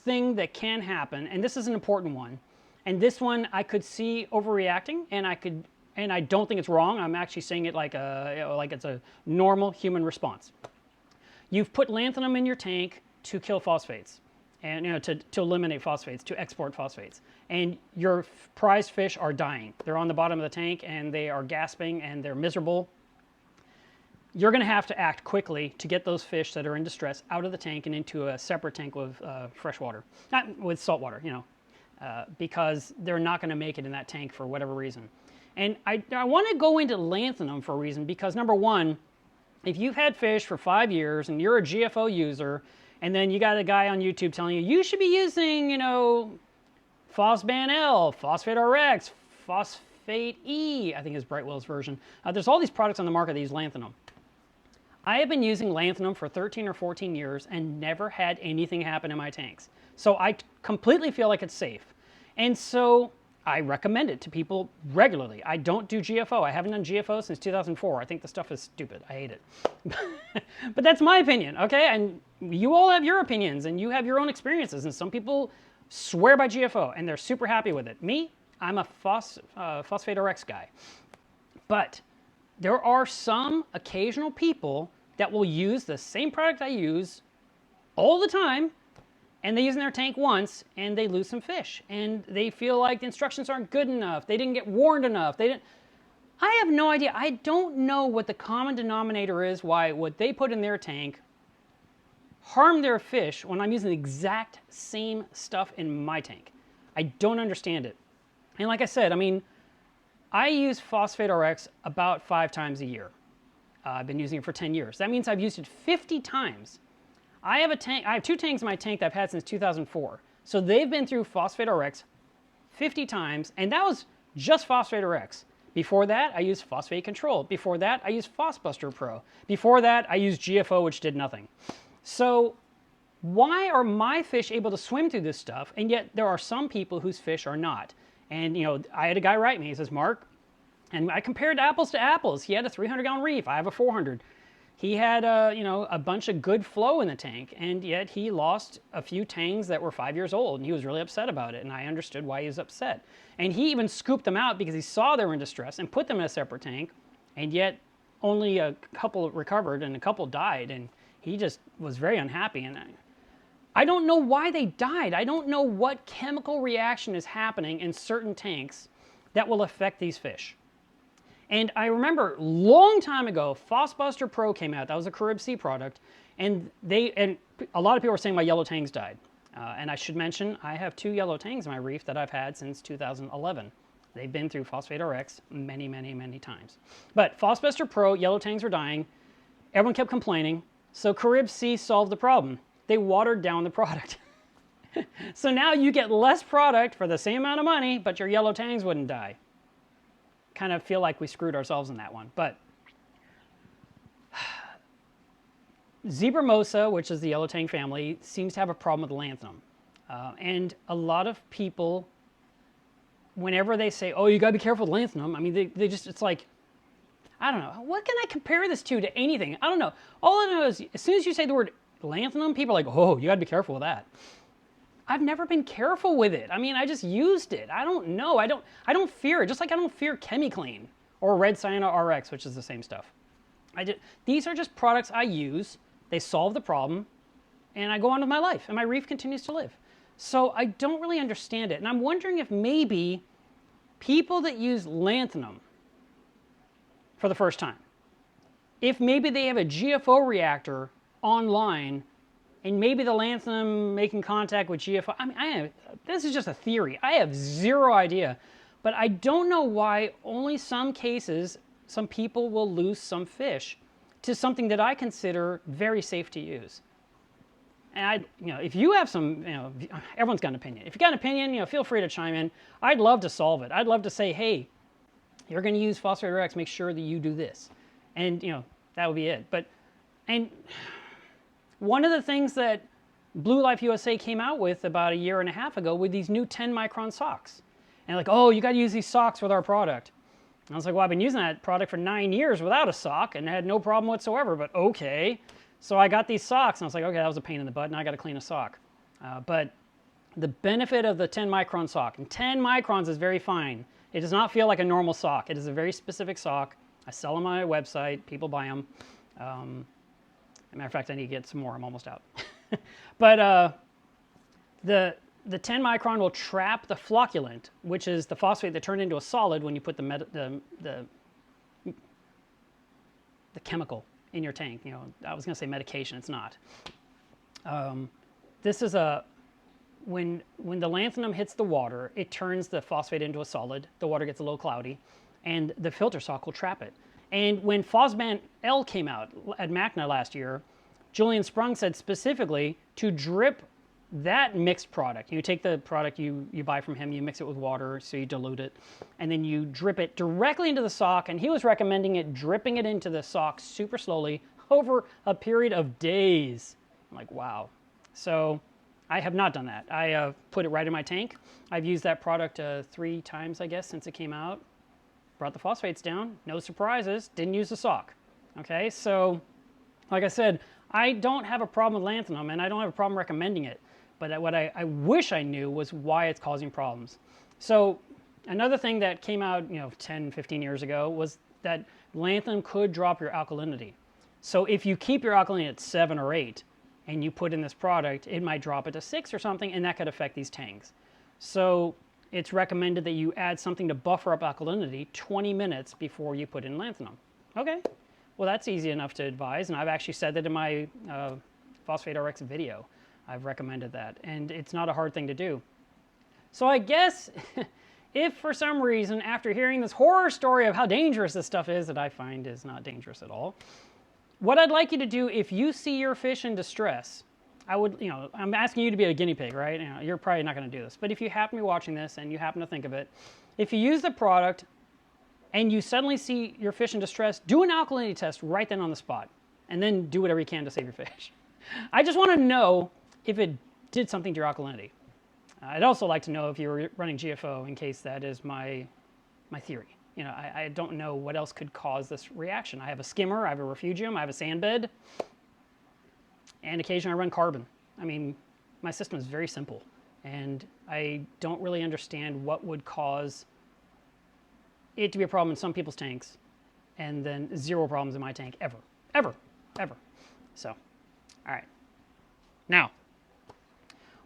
thing that can happen, and this is an important one. And this one I could see overreacting, and I don't think it's wrong. I'm actually saying it like it's a normal human response. You've put lanthanum in your tank to kill phosphates, and to eliminate phosphates, to export phosphates, and your prized fish are dying. They're on the bottom of the tank and they are gasping and they're miserable. You're going to have to act quickly to get those fish that are in distress out of the tank and into a separate tank with fresh water, not with salt water, because they're not going to make it in that tank for whatever reason. And I want to go into lanthanum for a reason, because number one, if you've had fish for 5 years and you're a GFO user, and then you got a guy on YouTube telling you should be using, Phosban-L, Phosphate RX, Phosphate E, I think is Brightwell's version. There's all these products on the market that use lanthanum. I have been using lanthanum for 13 or 14 years and never had anything happen in my tanks. So I completely feel like it's safe. And so I recommend it to people regularly. I don't do GFO. I haven't done GFO since 2004. I think the stuff is stupid. I hate it. But that's my opinion, okay? And you all have your opinions and you have your own experiences. And some people swear by GFO and they're super happy with it. Me, I'm a Phosphate RX guy. But there are some occasional people that will use the same product I use all the time, and they use in their tank once and they lose some fish and they feel like the instructions aren't good enough, they didn't get warned enough, I have no idea. I don't know what the common denominator is why what they put in their tank harm their fish when I'm using the exact same stuff in my tank. I don't understand it. And like I said, I use Phosphate RX about 5 times a year. I've been using it for 10 years. That means I've used it 50 times. I have 2 tanks in my tank that I've had since 2004. So they've been through Phosphate RX 50 times, and that was just Phosphate RX. Before that, I used Phosphate Control. Before that, I used Phosbuster Pro. Before that, I used GFO, which did nothing. So why are my fish able to swim through this stuff, and yet there are some people whose fish are not? And I had a guy write me. He says, Mark, And I compared apples to apples. He had a 300-gallon reef. I have a 400. He had a bunch of good flow in the tank, and yet he lost a few tangs that were 5 years old, and he was really upset about it, and I understood why he was upset. And he even scooped them out because he saw they were in distress and put them in a separate tank, and yet only a couple recovered and a couple died, and he just was very unhappy. And I don't know why they died. I don't know what chemical reaction is happening in certain tanks that will affect these fish. And I remember a long time ago, Phosbuster Pro came out. That was a Carib Sea product. And a lot of people were saying my yellow tangs died. And I should mention, I have 2 yellow tangs in my reef that I've had since 2011. They've been through Phosphate RX many, many, many times. But Phosbuster Pro, yellow tangs were dying. Everyone kept complaining. So Carib Sea solved the problem. They watered down the product. So now you get less product for the same amount of money, but your yellow tangs wouldn't die. Kind of feel like we screwed ourselves in that one. But Zebramosa, which is the yellow tang family, seems to have a problem with lanthanum. And a lot of people, whenever they say, oh, you got to be careful with lanthanum, I mean, they just, it's like, I don't know. What can I compare this to anything? I don't know. All I know is as soon as you say the word lanthanum, people are like, oh, you got to be careful with that. I've never been careful with it. I mean, I just used it. I don't know. I don't fear it. Just like I don't fear ChemiClean or Red Cyano RX, which is the same stuff. These are just products I use. They solve the problem, and I go on with my life, and my reef continues to live. So I don't really understand it. And I'm wondering if maybe people that use lanthanum for the first time, if maybe they have a GFO reactor online, and maybe the lanthanum making contact with GFO. I mean, this is just a theory. I have zero idea. But I don't know why only some cases, some people will lose some fish to something that I consider very safe to use. And if you have some, everyone's got an opinion. If you've got an opinion, feel free to chime in. I'd love to solve it. I'd love to say, hey, you're going to use Phosphate RX, make sure that you do this. And, that would be it. And one of the things that Blue Life USA came out with about 1.5 years ago with these new 10-micron socks. And like, oh, you got to use these socks with our product. And I was like, well, I've been using that product for 9 years without a sock and had no problem whatsoever, but okay. So I got these socks, and I was like, okay, that was a pain in the butt, now I got to clean a sock. But the benefit of the 10-micron sock, and 10 microns is very fine. It does not feel like a normal sock. It is a very specific sock. I sell them on my website. People buy them. As a matter of fact, I need to get some more. I'm almost out. But the 10 micron will trap the flocculant, which is the phosphate that turned into a solid when you put the chemical in your tank. I was going to say medication. It's not. This is when the lanthanum hits the water, it turns the phosphate into a solid. The water gets a little cloudy, and the filter sock will trap it. And when Phosban L came out at MACNA last year, Julian Sprung said specifically to drip that mixed product. You take the product you buy from him, you mix it with water, so you dilute it, and then you drip it directly into the sock, and he was recommending dripping it into the sock super slowly over a period of days. I'm like, wow. So I have not done that. I put it right in my tank. I've used that product 3 times, I guess, since it came out. Brought the phosphates down, no surprises, didn't use the sock. Okay, so like I said, I don't have a problem with lanthanum, and I don't have a problem recommending it. But what I wish I knew was why it's causing problems. So another thing that came out 10, 15 years ago was that lanthanum could drop your alkalinity. So if you keep your alkalinity at 7 or 8 and you put in this product, it might drop it to 6 or something, and that could affect these tanks. So it's recommended that you add something to buffer up alkalinity 20 minutes before you put in lanthanum. Okay, well that's easy enough to advise, and I've actually said that in my Phosphate RX video. I've recommended that, and it's not a hard thing to do. So I guess if for some reason, after hearing this horror story of how dangerous this stuff is, that I find is not dangerous at all, what I'd like you to do if you see your fish in distress, I would, I'm asking you to be a guinea pig, right? You're probably not going to do this, but if you happen to be watching this and you happen to think of it, if you use the product and you suddenly see your fish in distress, do an alkalinity test right then on the spot, and then do whatever you can to save your fish. I just want to know if it did something to your alkalinity. I'd also like to know if you were running GFO, in case that is my theory. you know, I don't know what else could cause this reaction. I have a skimmer, I have a refugium, I have a sand bed, and occasionally I run carbon. I mean, my system is very simple, and I don't really understand what would cause it to be a problem in some people's tanks, and then zero problems in my tank, ever, ever, ever. So, all right. Now,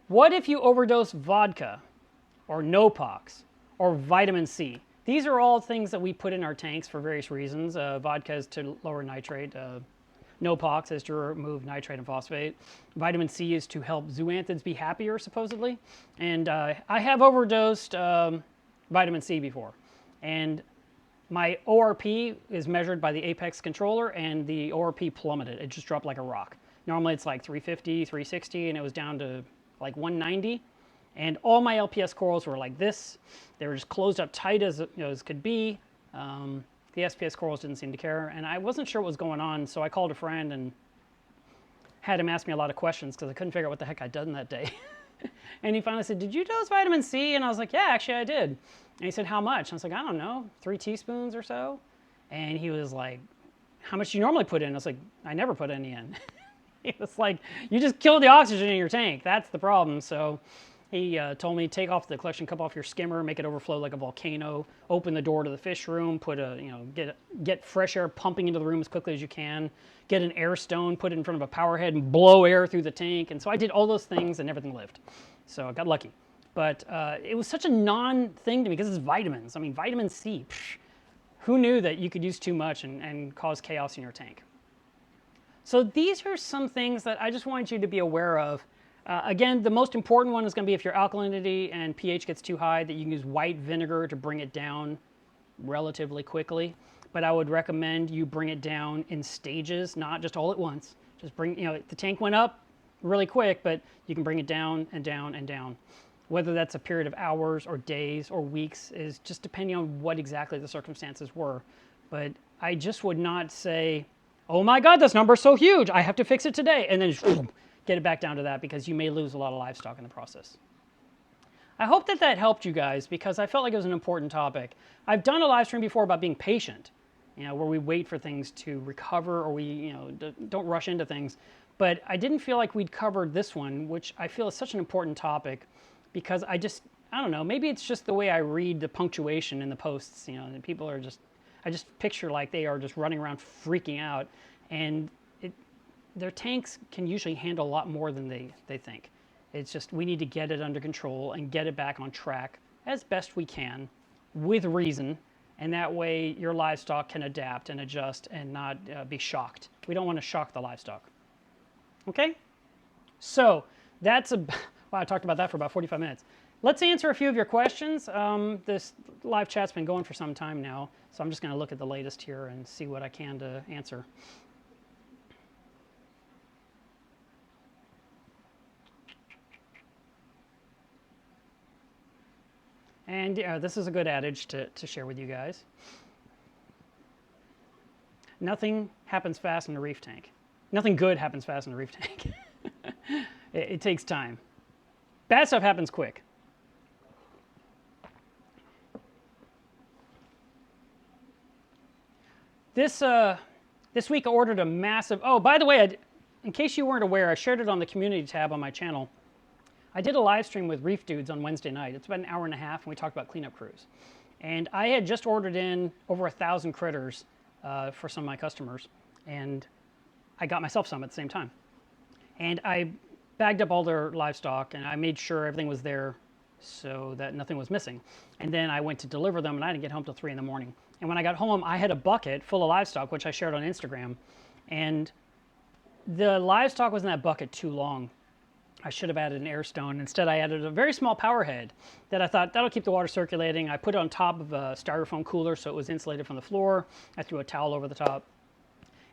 what if you overdose vodka, or Nopox, or vitamin C? These are all things that we put in our tanks for various reasons. Vodka is to lower nitrate. Nopox is to remove nitrate and phosphate. Vitamin C is to help zoanthids be happier, supposedly. And I have overdosed vitamin C before. And my ORP is measured by the Apex controller, and the ORP plummeted. It just dropped like a rock. Normally it's like 350, 360, and it was down to like 190. And all my LPS corals were like this. They were just closed up tight as, as could be. The SPS corals didn't seem to care, and I wasn't sure what was going on, so I called a friend and had him ask me a lot of questions because I couldn't figure out what the heck I'd done that day. And he finally said, "Did you dose vitamin C?" And I was like, "Yeah, actually I did." And he said, "How much?" And I was like, "I don't know, 3 teaspoons or so." And he was like, "How much do you normally put in?" I was like, "I never put any in." He was like, "You just killed the oxygen in your tank. That's the problem." So he told me, take off the collection cup off your skimmer, make it overflow like a volcano, open the door to the fish room, put get fresh air pumping into the room as quickly as you can, get an air stone, put it in front of a power head and blow air through the tank. And so I did all those things and everything lived. So I got lucky. But it was such a non-thing to me because it's vitamins. I mean, vitamin C, who knew that you could use too much and cause chaos in your tank? So these are some things that I just wanted you to be aware of. Again, the most important one is going to be if your alkalinity and pH gets too high, that you can use white vinegar to bring it down relatively quickly. But I would recommend you bring it down in stages, not just all at once. Just bring, the tank went up really quick, but you can bring it down and down and down. Whether that's a period of hours or days or weeks is just depending on what exactly the circumstances were. But I just would not say, "Oh my God, this number is so huge, I have to fix it today," and then just get it back down to that, because you may lose a lot of livestock in the process. I hope that that helped you guys, because I felt like it was an important topic. I've done a live stream before about being patient, where we wait for things to recover, or we don't rush into things. But I didn't feel like we'd covered this one, which I feel is such an important topic, because I don't know, maybe it's just the way I read the punctuation in the posts, and people are just, I just picture like they are just running around freaking out, and their tanks can usually handle a lot more than they think. It's just, we need to get it under control and get it back on track as best we can with reason, and that way your livestock can adapt and adjust and not be shocked. We don't want to shock the livestock. Okay? So that's wow, I talked about that for about 45 minutes. Let's answer a few of your questions. This live chat's been going for some time now, so I'm just going to look at the latest here and see what I can to answer. And this is a good adage to share with you guys. Nothing happens fast in a reef tank. Nothing good happens fast in a reef tank. It takes time. Bad stuff happens quick. This week I ordered a massive, oh, by the way, in case you weren't aware, I shared it on the community tab on my channel. I did a live stream with Reef Dudes on Wednesday night. It's about an hour and a half, and we talked about cleanup crews. And I had just ordered in over 1,000 critters for some of my customers, and I got myself some at the same time. And I bagged up all their livestock, and I made sure everything was there so that nothing was missing. And then I went to deliver them, and I didn't get home till 3 in the morning. And when I got home, I had a bucket full of livestock, which I shared on Instagram. And the livestock was in that bucket too long. I should have added an air stone. Instead, I added a very small power head that I thought, that'll keep the water circulating. I put it on top of a styrofoam cooler so it was insulated from the floor. I threw a towel over the top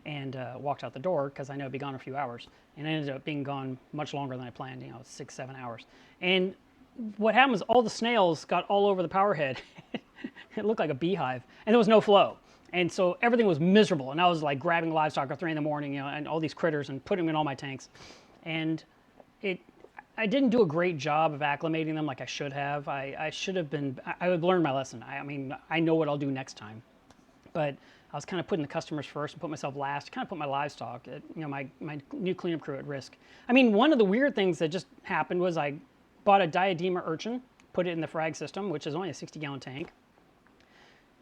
and walked out the door because I know it'd be gone a few hours. And it ended up being gone much longer than I planned, 6, 7 hours. And what happened was all the snails got all over the power head. It looked like a beehive, and there was no flow. And so everything was miserable. And I was like grabbing livestock at 3 in the morning, and all these critters and putting them in all my tanks. And I didn't do a great job of acclimating them like I should have. I should have been, I would learn my lesson. I mean, I know what I'll do next time. But I was kind of putting the customers first and put myself last, kind of put my livestock, my new cleanup crew at risk. I mean, one of the weird things that just happened was I bought a diadema urchin, put it in the frag system, which is only a 60-gallon tank.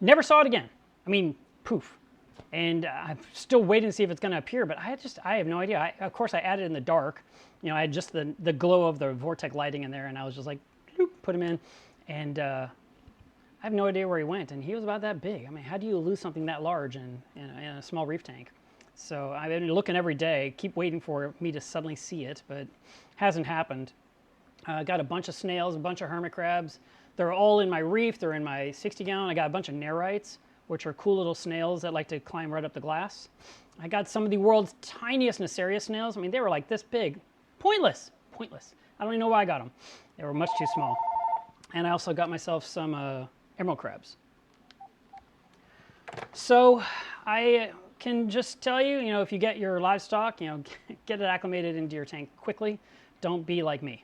Never saw it again. I mean, poof. And I'm still waiting to see if it's going to appear, but I have no idea. Of course, I added it in the dark. You know, I had just the glow of the Vortex lighting in there, and I was just like, bloop, put him in. And I have no idea where he went, and he was about that big. I mean, how do you lose something that large in a small reef tank? So I've been looking every day, keep waiting for me to suddenly see it, but hasn't happened. I got a bunch of snails, a bunch of hermit crabs. They're all in my reef. They're in my 60-gallon. I got a bunch of nerites, which are cool little snails that like to climb right up the glass. I got some of the world's tiniest Nacerius snails. I mean, they were like this big. Pointless. Pointless. I don't even know why I got them. They were much too small. And I also got myself some emerald crabs. So I can just tell you, if you get your livestock, get it acclimated into your tank quickly. Don't be like me.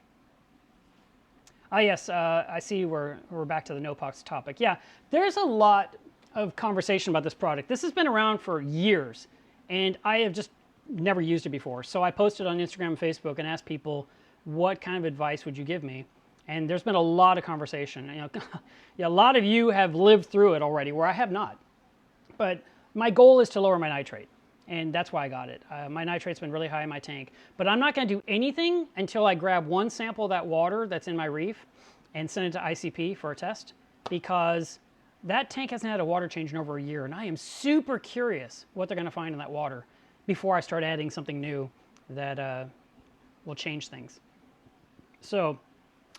Ah, yes, I see we're back to the no-pox topic. Yeah, there's a lot of conversation about this product. This has been around for years, and I have just never used it before. So I posted on Instagram and Facebook and asked people, what kind of advice would you give me? And there's been a lot of conversation. Yeah, a lot of you have lived through it already, where I have not. But my goal is to lower my nitrate, and that's why I got it. My nitrate's been really high in my tank, but I'm not going to do anything until I grab one sample of that water that's in my reef and send it to ICP for a test, because that tank hasn't had a water change in over a year, and I am super curious what they're going to find in that water before I start adding something new that will change things. So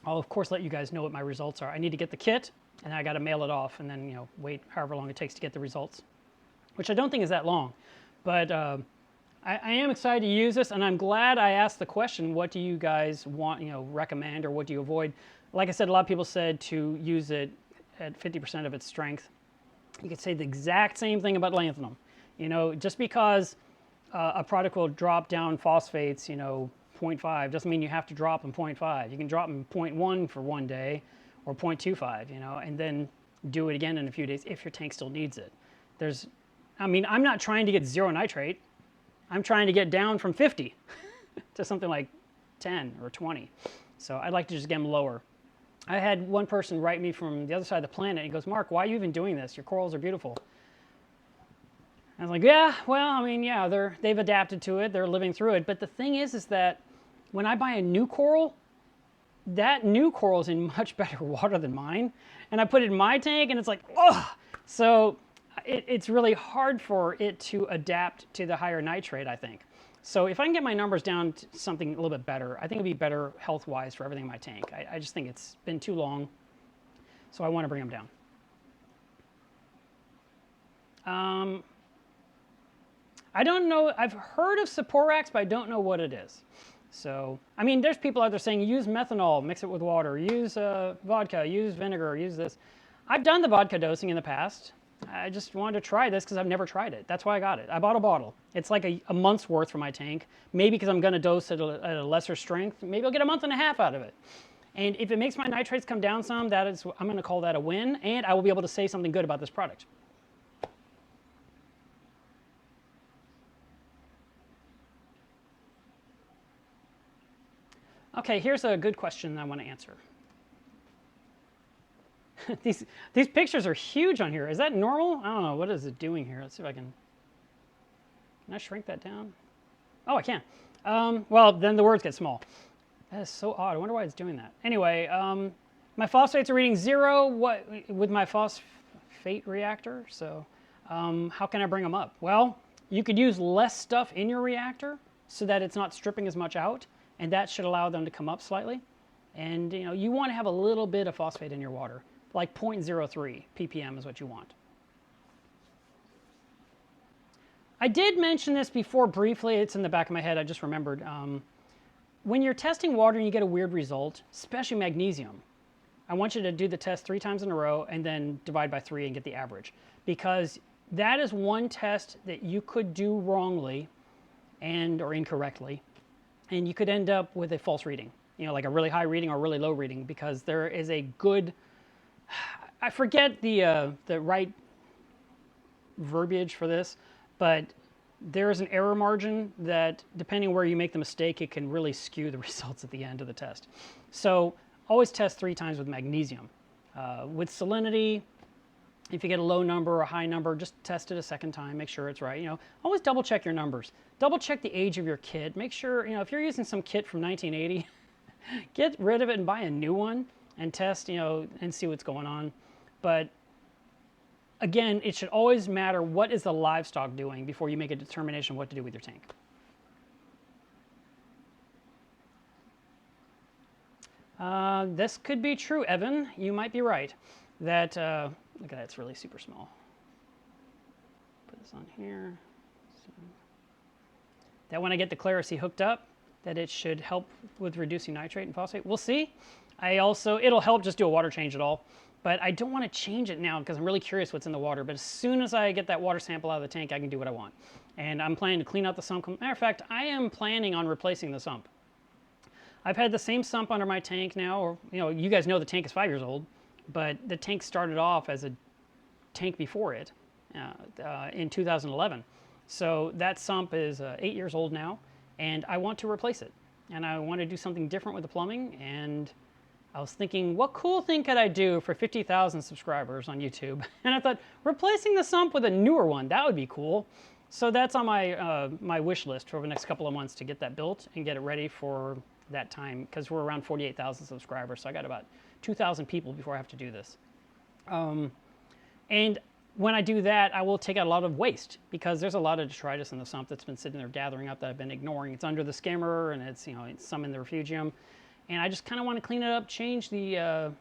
I'll of course let you guys know what my results are. I need to get the kit, and I got to mail it off, and then wait however long it takes to get the results, which I don't think is that long. But I am excited to use this, and I'm glad I asked the question, what do you guys want, recommend, or what do you avoid? Like I said, a lot of people said to use it at 50% of its strength. You could say the exact same thing about lanthanum. Just because a product will drop down phosphates, 0.5, doesn't mean you have to drop them 0.5. You can drop them 0.1 for one day, or 0.25, and then do it again in a few days if your tank still needs it. I'm not trying to get zero nitrate. I'm trying to get down from 50 to something like 10 or 20. So I'd like to just get them lower. I had one person write me from the other side of the planet. He goes, Mark, why are you even doing this? Your corals are beautiful. I was like, yeah, well, they've adapted to it. They're living through it. But the thing is that when I buy a new coral, that new coral is in much better water than mine. And I put it in my tank, and it's like, ugh. So it's really hard for it to adapt to the higher nitrate, I think. So if I can get my numbers down to something a little bit better, I think it'd be better health-wise for everything in my tank. I just think it's been too long, so I want to bring them down. I don't know. I've heard of Saporax, but I don't know what it is. So, there's people out there saying use methanol, mix it with water, use vodka, use vinegar, use this. I've done the vodka dosing in the past. I just wanted to try this because I've never tried it. That's why I got it. I bought a bottle. It's like a month's worth for my tank. Maybe because I'm going to dose it at a lesser strength, maybe I'll get a month and a half out of it. And if it makes my nitrates come down some, I'm going to call that a win, and I will be able to say something good about this product. Okay, here's a good question I want to answer. These pictures are huge on here. Is that normal? I don't know. What is it doing here? Let's see if I can I shrink that down? Oh, I can. Well, then the words get small. That is so odd. I wonder why it's doing that. Anyway, my phosphates are reading 0 with my phosphate reactor. So how can I bring them up? Well, you could use less stuff in your reactor so that it's not stripping as much out, and that should allow them to come up slightly. And you want to have a little bit of phosphate in your water. Like 0.03 ppm is what you want. I did mention this before briefly. It's in the back of my head. I just remembered. When you're testing water and you get a weird result, especially magnesium, I want you to do the test 3 times in a row and then divide by 3 and get the average. Because that is one test that you could do wrongly or incorrectly, and you could end up with a false reading. you know, like a really high reading or really low reading, because there is a good, I forget the right verbiage for this, but there is an error margin that, depending where you make the mistake, it can really skew the results at the end of the test. So always test 3 times with magnesium. With salinity, if you get a low number or a high number, just test it a second time, make sure it's right. You know, always double check your numbers. Double check the age of your kit. Make sure, you know, if you're using some kit from 1980, get rid of it and buy a new one and test, you know, and see what's going on. But again, it should always matter what is the livestock doing before you make a determination what to do with your tank. This could be true, Evan. You might be right. That, look at that, it's really super small. Put this on here. So, that when I get the Claricy hooked up, that it should help with reducing nitrate and phosphate. We'll see. It'll help just do a water change at all. But I don't want to change it now because I'm really curious what's in the water. But as soon as I get that water sample out of the tank, I can do what I want. And I'm planning to clean out the sump. Matter of fact, I am planning on replacing the sump. I've had the same sump under my tank now, or, you know, you guys know the tank is 5 years old, but the tank started off as a tank before it in 2011. So that sump is 8 years old now, and I want to replace it. And I want to do something different with the plumbing, and I was thinking, what cool thing could I do for 50,000 subscribers on YouTube? And I thought, replacing the sump with a newer one, that would be cool. So that's on my, my wish list for the next couple of months to get that built and get it ready for that time, because we're around 48,000 subscribers. So I got about 2,000 people before I have to do this. And when I do that, I will take out a lot of waste, because there's a lot of detritus in the sump that's been sitting there gathering up that I've been ignoring. It's under the skimmer, and it's, you know, it's some in the refugium. And I just kind of want to clean it up, change the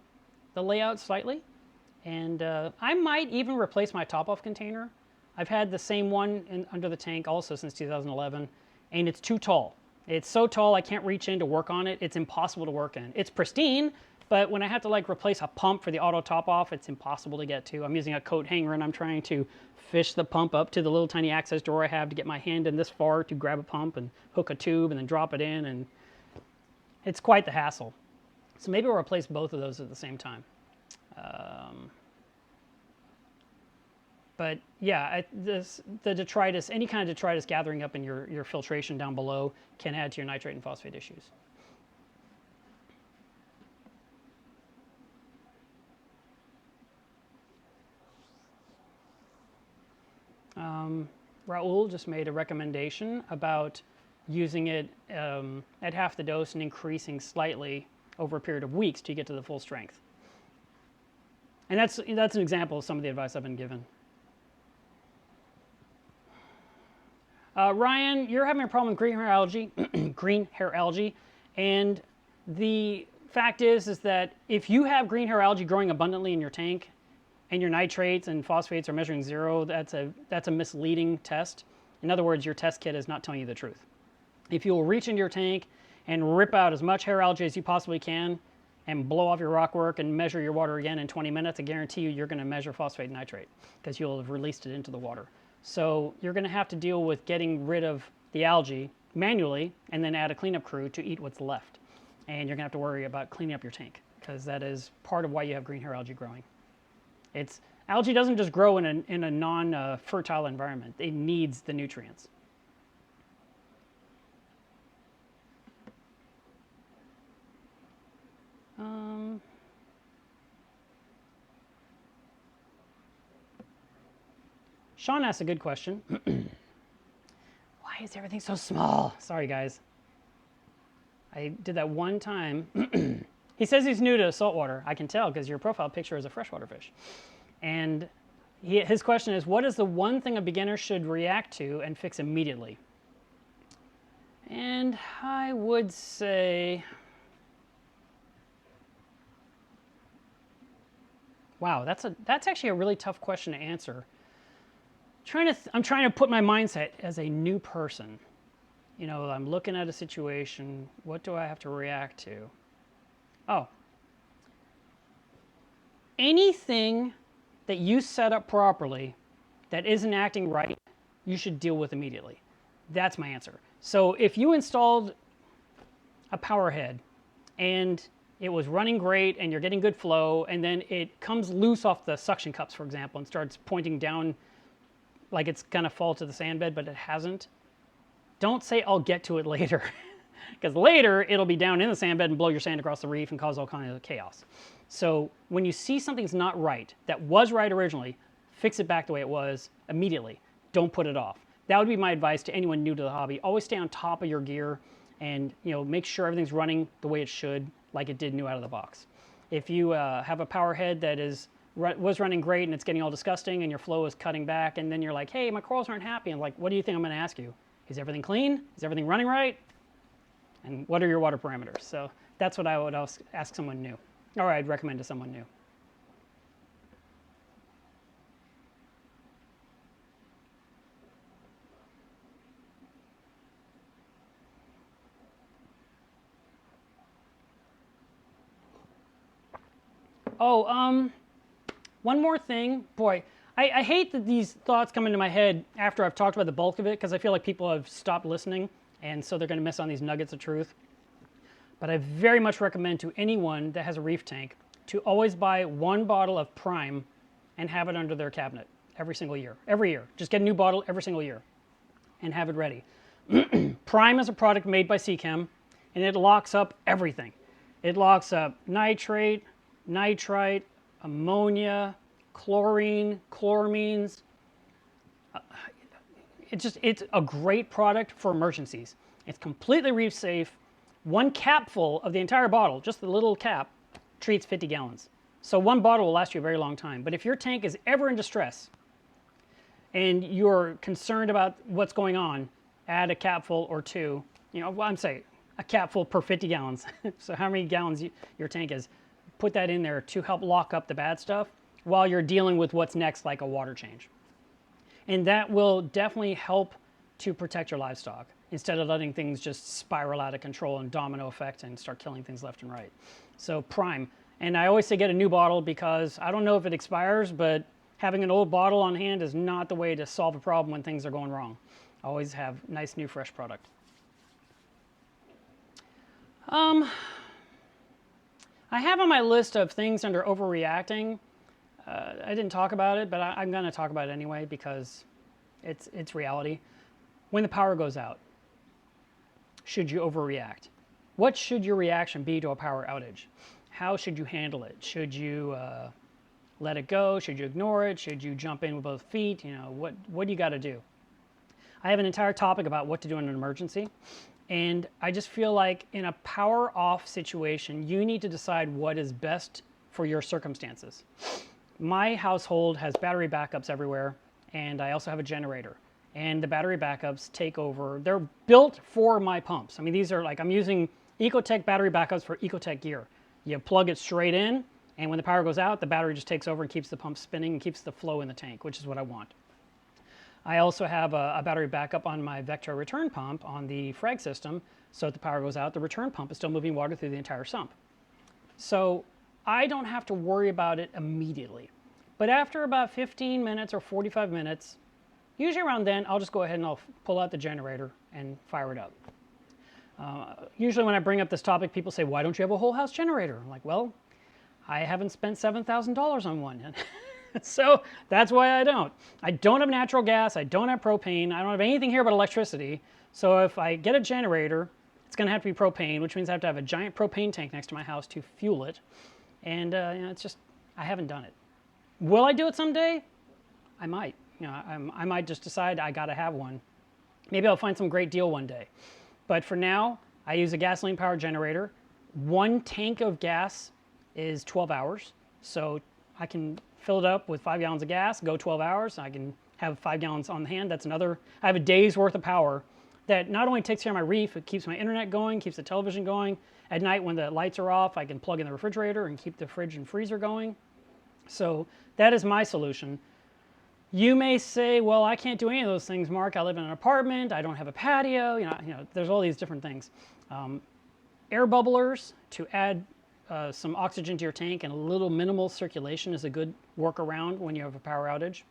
layout slightly. And I might even replace my top-off container. I've had the same one under the tank also since 2011, and it's too tall. It's so tall I can't reach in to work on it. It's impossible to work in. It's pristine, but when I have to like replace a pump for the auto top-off, it's impossible to get to. I'm using a coat hanger, and I'm trying to fish the pump up to the little tiny access door I have to get my hand in this far to grab a pump and hook a tube and then drop it in, and it's quite the hassle. So maybe we'll replace both of those at the same time. But yeah, the detritus, any kind of detritus gathering up in your filtration down below can add to your nitrate and phosphate issues. Raul just made a recommendation about using it at half the dose and increasing slightly over a period of weeks to get to the full strength. And that's an example of some of the advice I've been given. Ryan, you're having a problem with green hair algae, green hair algae, and the fact is that if you have green hair algae growing abundantly in your tank, and your nitrates and phosphates are measuring 0, that's a misleading test. In other words, your test kit is not telling you the truth. If you will reach into your tank and rip out as much hair algae as you possibly can and blow off your rock work and measure your water again in 20 minutes, I guarantee you're going to measure phosphate and nitrate because you'll have released it into the water. So you're going to have to deal with getting rid of the algae manually and then add a cleanup crew to eat what's left. And you're going to have to worry about cleaning up your tank because that is part of why you have green hair algae growing. Algae doesn't just grow in a non-fertile environment. It needs the nutrients. Sean asked a good question. Why is everything so small? Sorry, guys. I did that one time. He says he's new to saltwater. I can tell because your profile picture is a freshwater fish. And his question is, what is the one thing a beginner should react to and fix immediately? And I would say, wow, that's actually a really tough question to answer. I'm trying to put my mindset as a new person. You know, I'm looking at a situation. What do I have to react to? Oh, anything that you set up properly that isn't acting right, you should deal with immediately. That's my answer. So if you installed a power head and it was running great and you're getting good flow, and then it comes loose off the suction cups, for example, and starts pointing down like it's going to fall to the sand bed, but it hasn't. Don't say, I'll get to it later, because later it'll be down in the sand bed and blow your sand across the reef and cause all kinds of chaos. So when you see something's not right, that was right originally, fix it back the way it was immediately. Don't put it off. That would be my advice to anyone new to the hobby. Always stay on top of your gear and make sure everything's running the way it should, like it did new out of the box. If you have a power head that was running great and it's getting all disgusting and your flow is cutting back, and then you're like, hey, my corals aren't happy, and like, what do you think I'm going to ask you? Is everything clean? Is everything running right? And what are your water parameters? So that's what I would ask someone new, or I'd recommend to someone new. Oh, one more thing. Boy, I hate that these thoughts come into my head after I've talked about the bulk of it, because I feel like people have stopped listening, and so they're going to miss on these nuggets of truth. But I very much recommend to anyone that has a reef tank to always buy one bottle of Prime and have it under their cabinet every single year. Every year. Just get a new bottle every single year and have it ready. Prime is a product made by Seachem, and it locks up everything. It locks up nitrate, nitrite, ammonia, chlorine, chloramines. It's a great product for emergencies. It's completely reef safe. One capful of the entire bottle, just the little cap, treats 50 gallons. So one bottle will last you a very long time. But if your tank is ever in distress and you're concerned about what's going on, add a capful or two. I'm saying a capful per 50 gallons. So how many gallons your tank is. Put that in there to help lock up the bad stuff while you're dealing with what's next, like a water change. And that will definitely help to protect your livestock instead of letting things just spiral out of control and domino effect and start killing things left and right. So Prime. And I always say get a new bottle, because I don't know if it expires, but having an old bottle on hand is not the way to solve a problem when things are going wrong. Always have nice, new, fresh product. I have on my list of things under overreacting. I didn't talk about it, but I'm going to talk about it anyway, because it's reality. When the power goes out, should you overreact? What should your reaction be to a power outage? How should you handle it? Should you let it go? Should you ignore it? Should you jump in with both feet? What do you got to do? I have an entire topic about what to do in an emergency. And I just feel like in a power off situation, you need to decide what is best for your circumstances. My household has battery backups everywhere, and I also have a generator. And the battery backups take over. They're built for my pumps. I mean, these are like, I'm using Ecotech battery backups for Ecotech gear. You plug it straight in, and when the power goes out, the battery just takes over and keeps the pump spinning and keeps the flow in the tank, which is what I want. I also have a battery backup on my Vectra return pump on the frag system, so if the power goes out, the return pump is still moving water through the entire sump. So I don't have to worry about it immediately. But after about 15 minutes or 45 minutes, usually around then, I'll just go ahead and I'll pull out the generator and fire it up. Usually when I bring up this topic, people say, why don't you have a whole house generator? I'm like, well, I haven't spent $7,000 on one yet. So that's why I don't. I don't have natural gas. I don't have propane. I don't have anything here but electricity. So if I get a generator, it's going to have to be propane, which means I have to have a giant propane tank next to my house to fuel it. And it's just, I haven't done it. Will I do it someday? I might. I might just decide I got to have one. Maybe I'll find some great deal one day. But for now, I use a gasoline-powered generator. One tank of gas is 12 hours. So I can fill it up with 5 gallons of gas, go 12 hours. I can have 5 gallons on hand. That's another, I have a day's worth of power that not only takes care of my reef, it keeps my internet going, keeps the television going. At night when the lights are off, I can plug in the refrigerator and keep the fridge and freezer going. So that is my solution. You may say, well, I can't do any of those things, Mark. I live in an apartment. I don't have a patio. There's all these different things. Air bubblers to add some oxygen to your tank and a little minimal circulation is a good workaround when you have a power outage.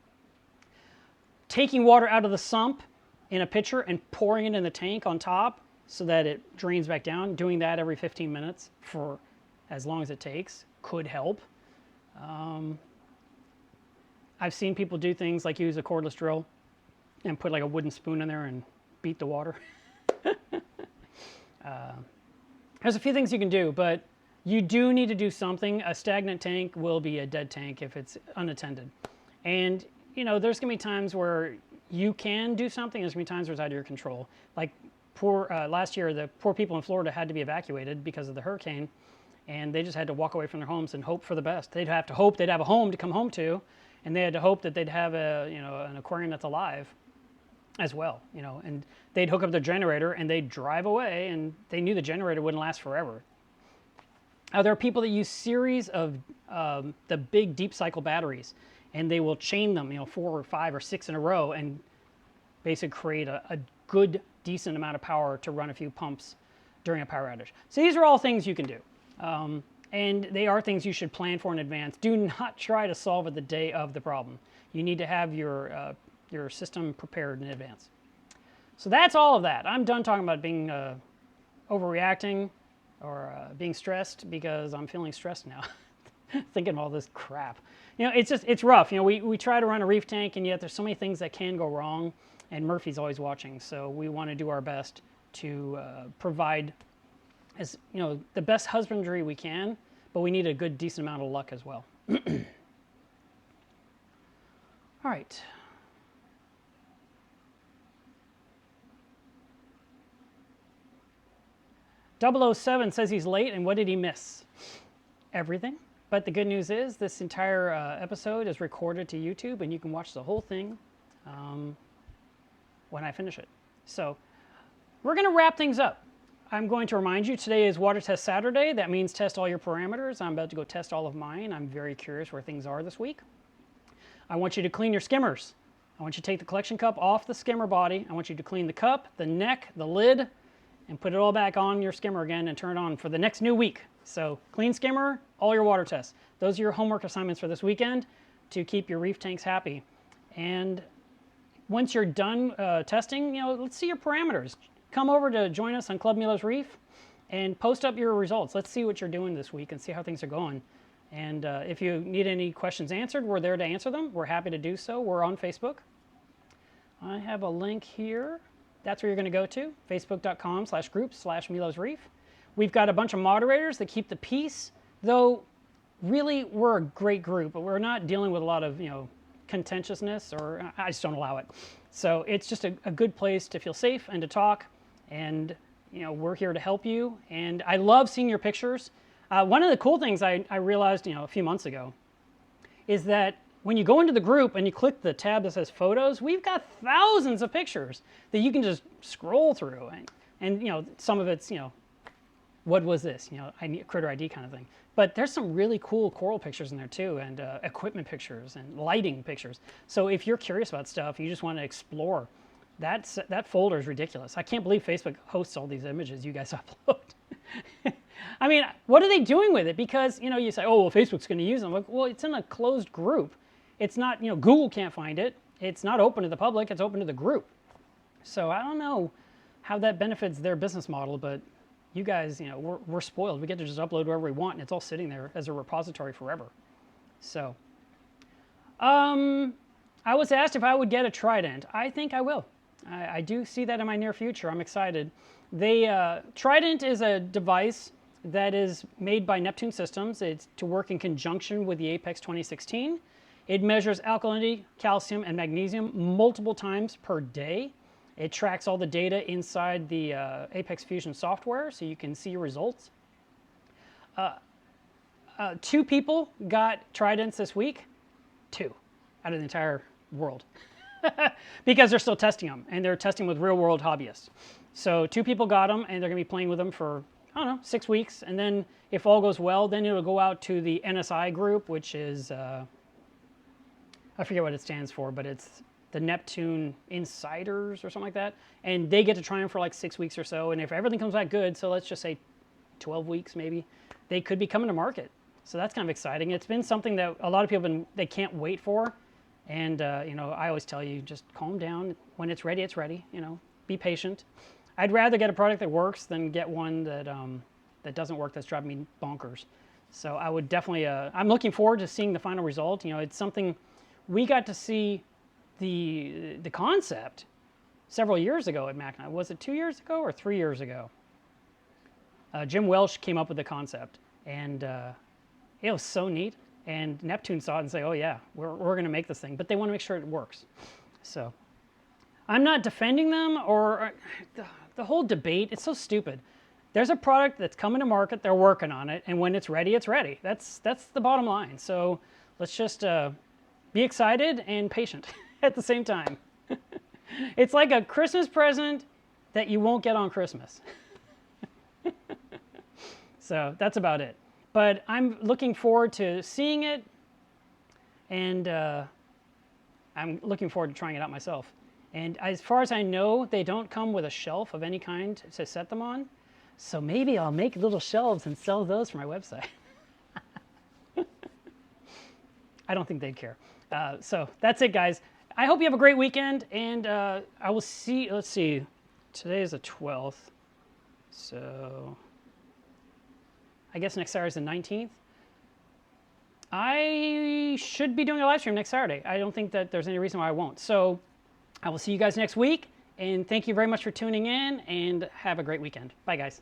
Taking water out of the sump in a pitcher and pouring it in the tank on top so that it drains back down. Doing that every 15 minutes for as long as it takes could help. I've seen people do things like use a cordless drill and put like a wooden spoon in there and beat the water. There's a few things you can do, but you do need to do something. A stagnant tank will be a dead tank if it's unattended. And, you know, there's going to be times where you can do something. There's going to be times where it's out of your control. Like last year, the poor people in Florida had to be evacuated because of the hurricane, and they just had to walk away from their homes and hope for the best. They'd have to hope they'd have a home to come home to, and they had to hope that they'd have an aquarium that's alive as well, you know, and they'd hook up their generator and they'd drive away, and they knew the generator wouldn't last forever. There are people that use series of the big deep cycle batteries, and they will chain them, you know, 4 or 5 or 6 in a row, and basically create a good, decent amount of power to run a few pumps during a power outage. So these are all things you can do, and they are things you should plan for in advance. Do not try to solve it the day of the problem. You need to have your system prepared in advance. So that's all of that. I'm done talking about being overreacting or being stressed, because I'm feeling stressed now thinking of all this crap. You know, it's rough. You know, we try to run a reef tank, and yet there's so many things that can go wrong, and Murphy's always watching. So we want to do our best to provide, as you know, the best husbandry we can, but we need a good, decent amount of luck as well. All right. .007 says he's late, and what did he miss? Everything. But the good news is this entire episode is recorded to YouTube, and you can watch the whole thing when I finish it. So we're going to wrap things up. I'm going to remind you, today is Water Test Saturday. That means test all your parameters. I'm about to go test all of mine. I'm very curious where things are this week. I want you to clean your skimmers. I want you to take the collection cup off the skimmer body. I want you to clean the cup, the neck, the lid, and put it all back on your skimmer again and turn it on for the next new week. So clean skimmer, all your water tests. Those are your homework assignments for this weekend to keep your reef tanks happy. And once you're done testing, you know, let's see your parameters. Come over to join us on Club Melevsreef and post up your results. Let's see what you're doing this week and see how things are going. And if you need any questions answered, we're there to answer them. We're happy to do so. We're on Facebook. I have a link here. That's where you're going to go to, facebook.com/groups/melevsreef. We've got a bunch of moderators that keep the peace, though really we're a great group, but we're not dealing with a lot of, you know, contentiousness, or I just don't allow it. So it's just a good place to feel safe and to talk, and you know, we're here to help you. And I love seeing your pictures. One of the cool things I realized, you know, a few months ago is that when you go into the group and you click the tab that says photos, we've got thousands of pictures that you can just scroll through. And you know, some of it's, you know, what was this? You know, I need critter ID kind of thing. But there's some really cool coral pictures in there too, and equipment pictures and lighting pictures. So if you're curious about stuff, you just want to explore, that folder is ridiculous. I can't believe Facebook hosts all these images you guys upload. I mean, what are they doing with it? Because, you know, you say, oh, well, Facebook's going to use them. Like, well, it's in a closed group. It's not, you know, Google can't find it. It's not open to the public. It's open to the group. So I don't know how that benefits their business model, but you guys, you know, we're spoiled. We get to just upload wherever we want, and it's all sitting there as a repository forever. So I was asked if I would get a Trident. I think I will. I do see that in my near future. I'm excited. Trident is a device that is made by Neptune Systems. It's to work in conjunction with the Apex 2016. It measures alkalinity, calcium, and magnesium multiple times per day. It tracks all the data inside the Apex Fusion software, so you can see your results. 2 people got Tridents this week. 2 out of the entire world. Because they're still testing them, and they're testing with real-world hobbyists. So 2 people got them, and they're going to be playing with them for, I don't know, 6 weeks. And then if all goes well, then it'll go out to the NSI group, which is, I forget what it stands for, but it's the Neptune Insiders or something like that. And they get to try them for like 6 weeks or so. And if everything comes back good, so let's just say 12 weeks maybe, they could be coming to market. So that's kind of exciting. It's been something that a lot of people they can't wait for. And, you know, I always tell you, just calm down. When it's ready, it's ready. You know, be patient. I'd rather get a product that works than get one that that doesn't work, that's driving me bonkers. So I would definitely, I'm looking forward to seeing the final result. You know, it's something we got to see the concept several years ago at MacNine. Was it 2 years ago or 3 years ago? Jim Welsh came up with the concept, and it was so neat. And Neptune saw it and say, "Oh yeah, we're going to make this thing," but they want to make sure it works. So I'm not defending them or the whole debate. It's so stupid. There's a product that's coming to market. They're working on it, and when it's ready, it's ready. That's the bottom line. So let's just be excited and patient at the same time. It's like a Christmas present that you won't get on Christmas. So that's about it. But I'm looking forward to seeing it, and I'm looking forward to trying it out myself. And as far as I know, they don't come with a shelf of any kind to set them on. So maybe I'll make little shelves and sell those for my website. I don't think they'd care. So that's it, guys. I hope you have a great weekend, and I will see, let's see, today is the 12th, so I guess next Saturday is the 19th. I should be doing a live stream next Saturday. I don't think that there's any reason why I won't. So I will see you guys next week, and thank you very much for tuning in, and have a great weekend. Bye, guys.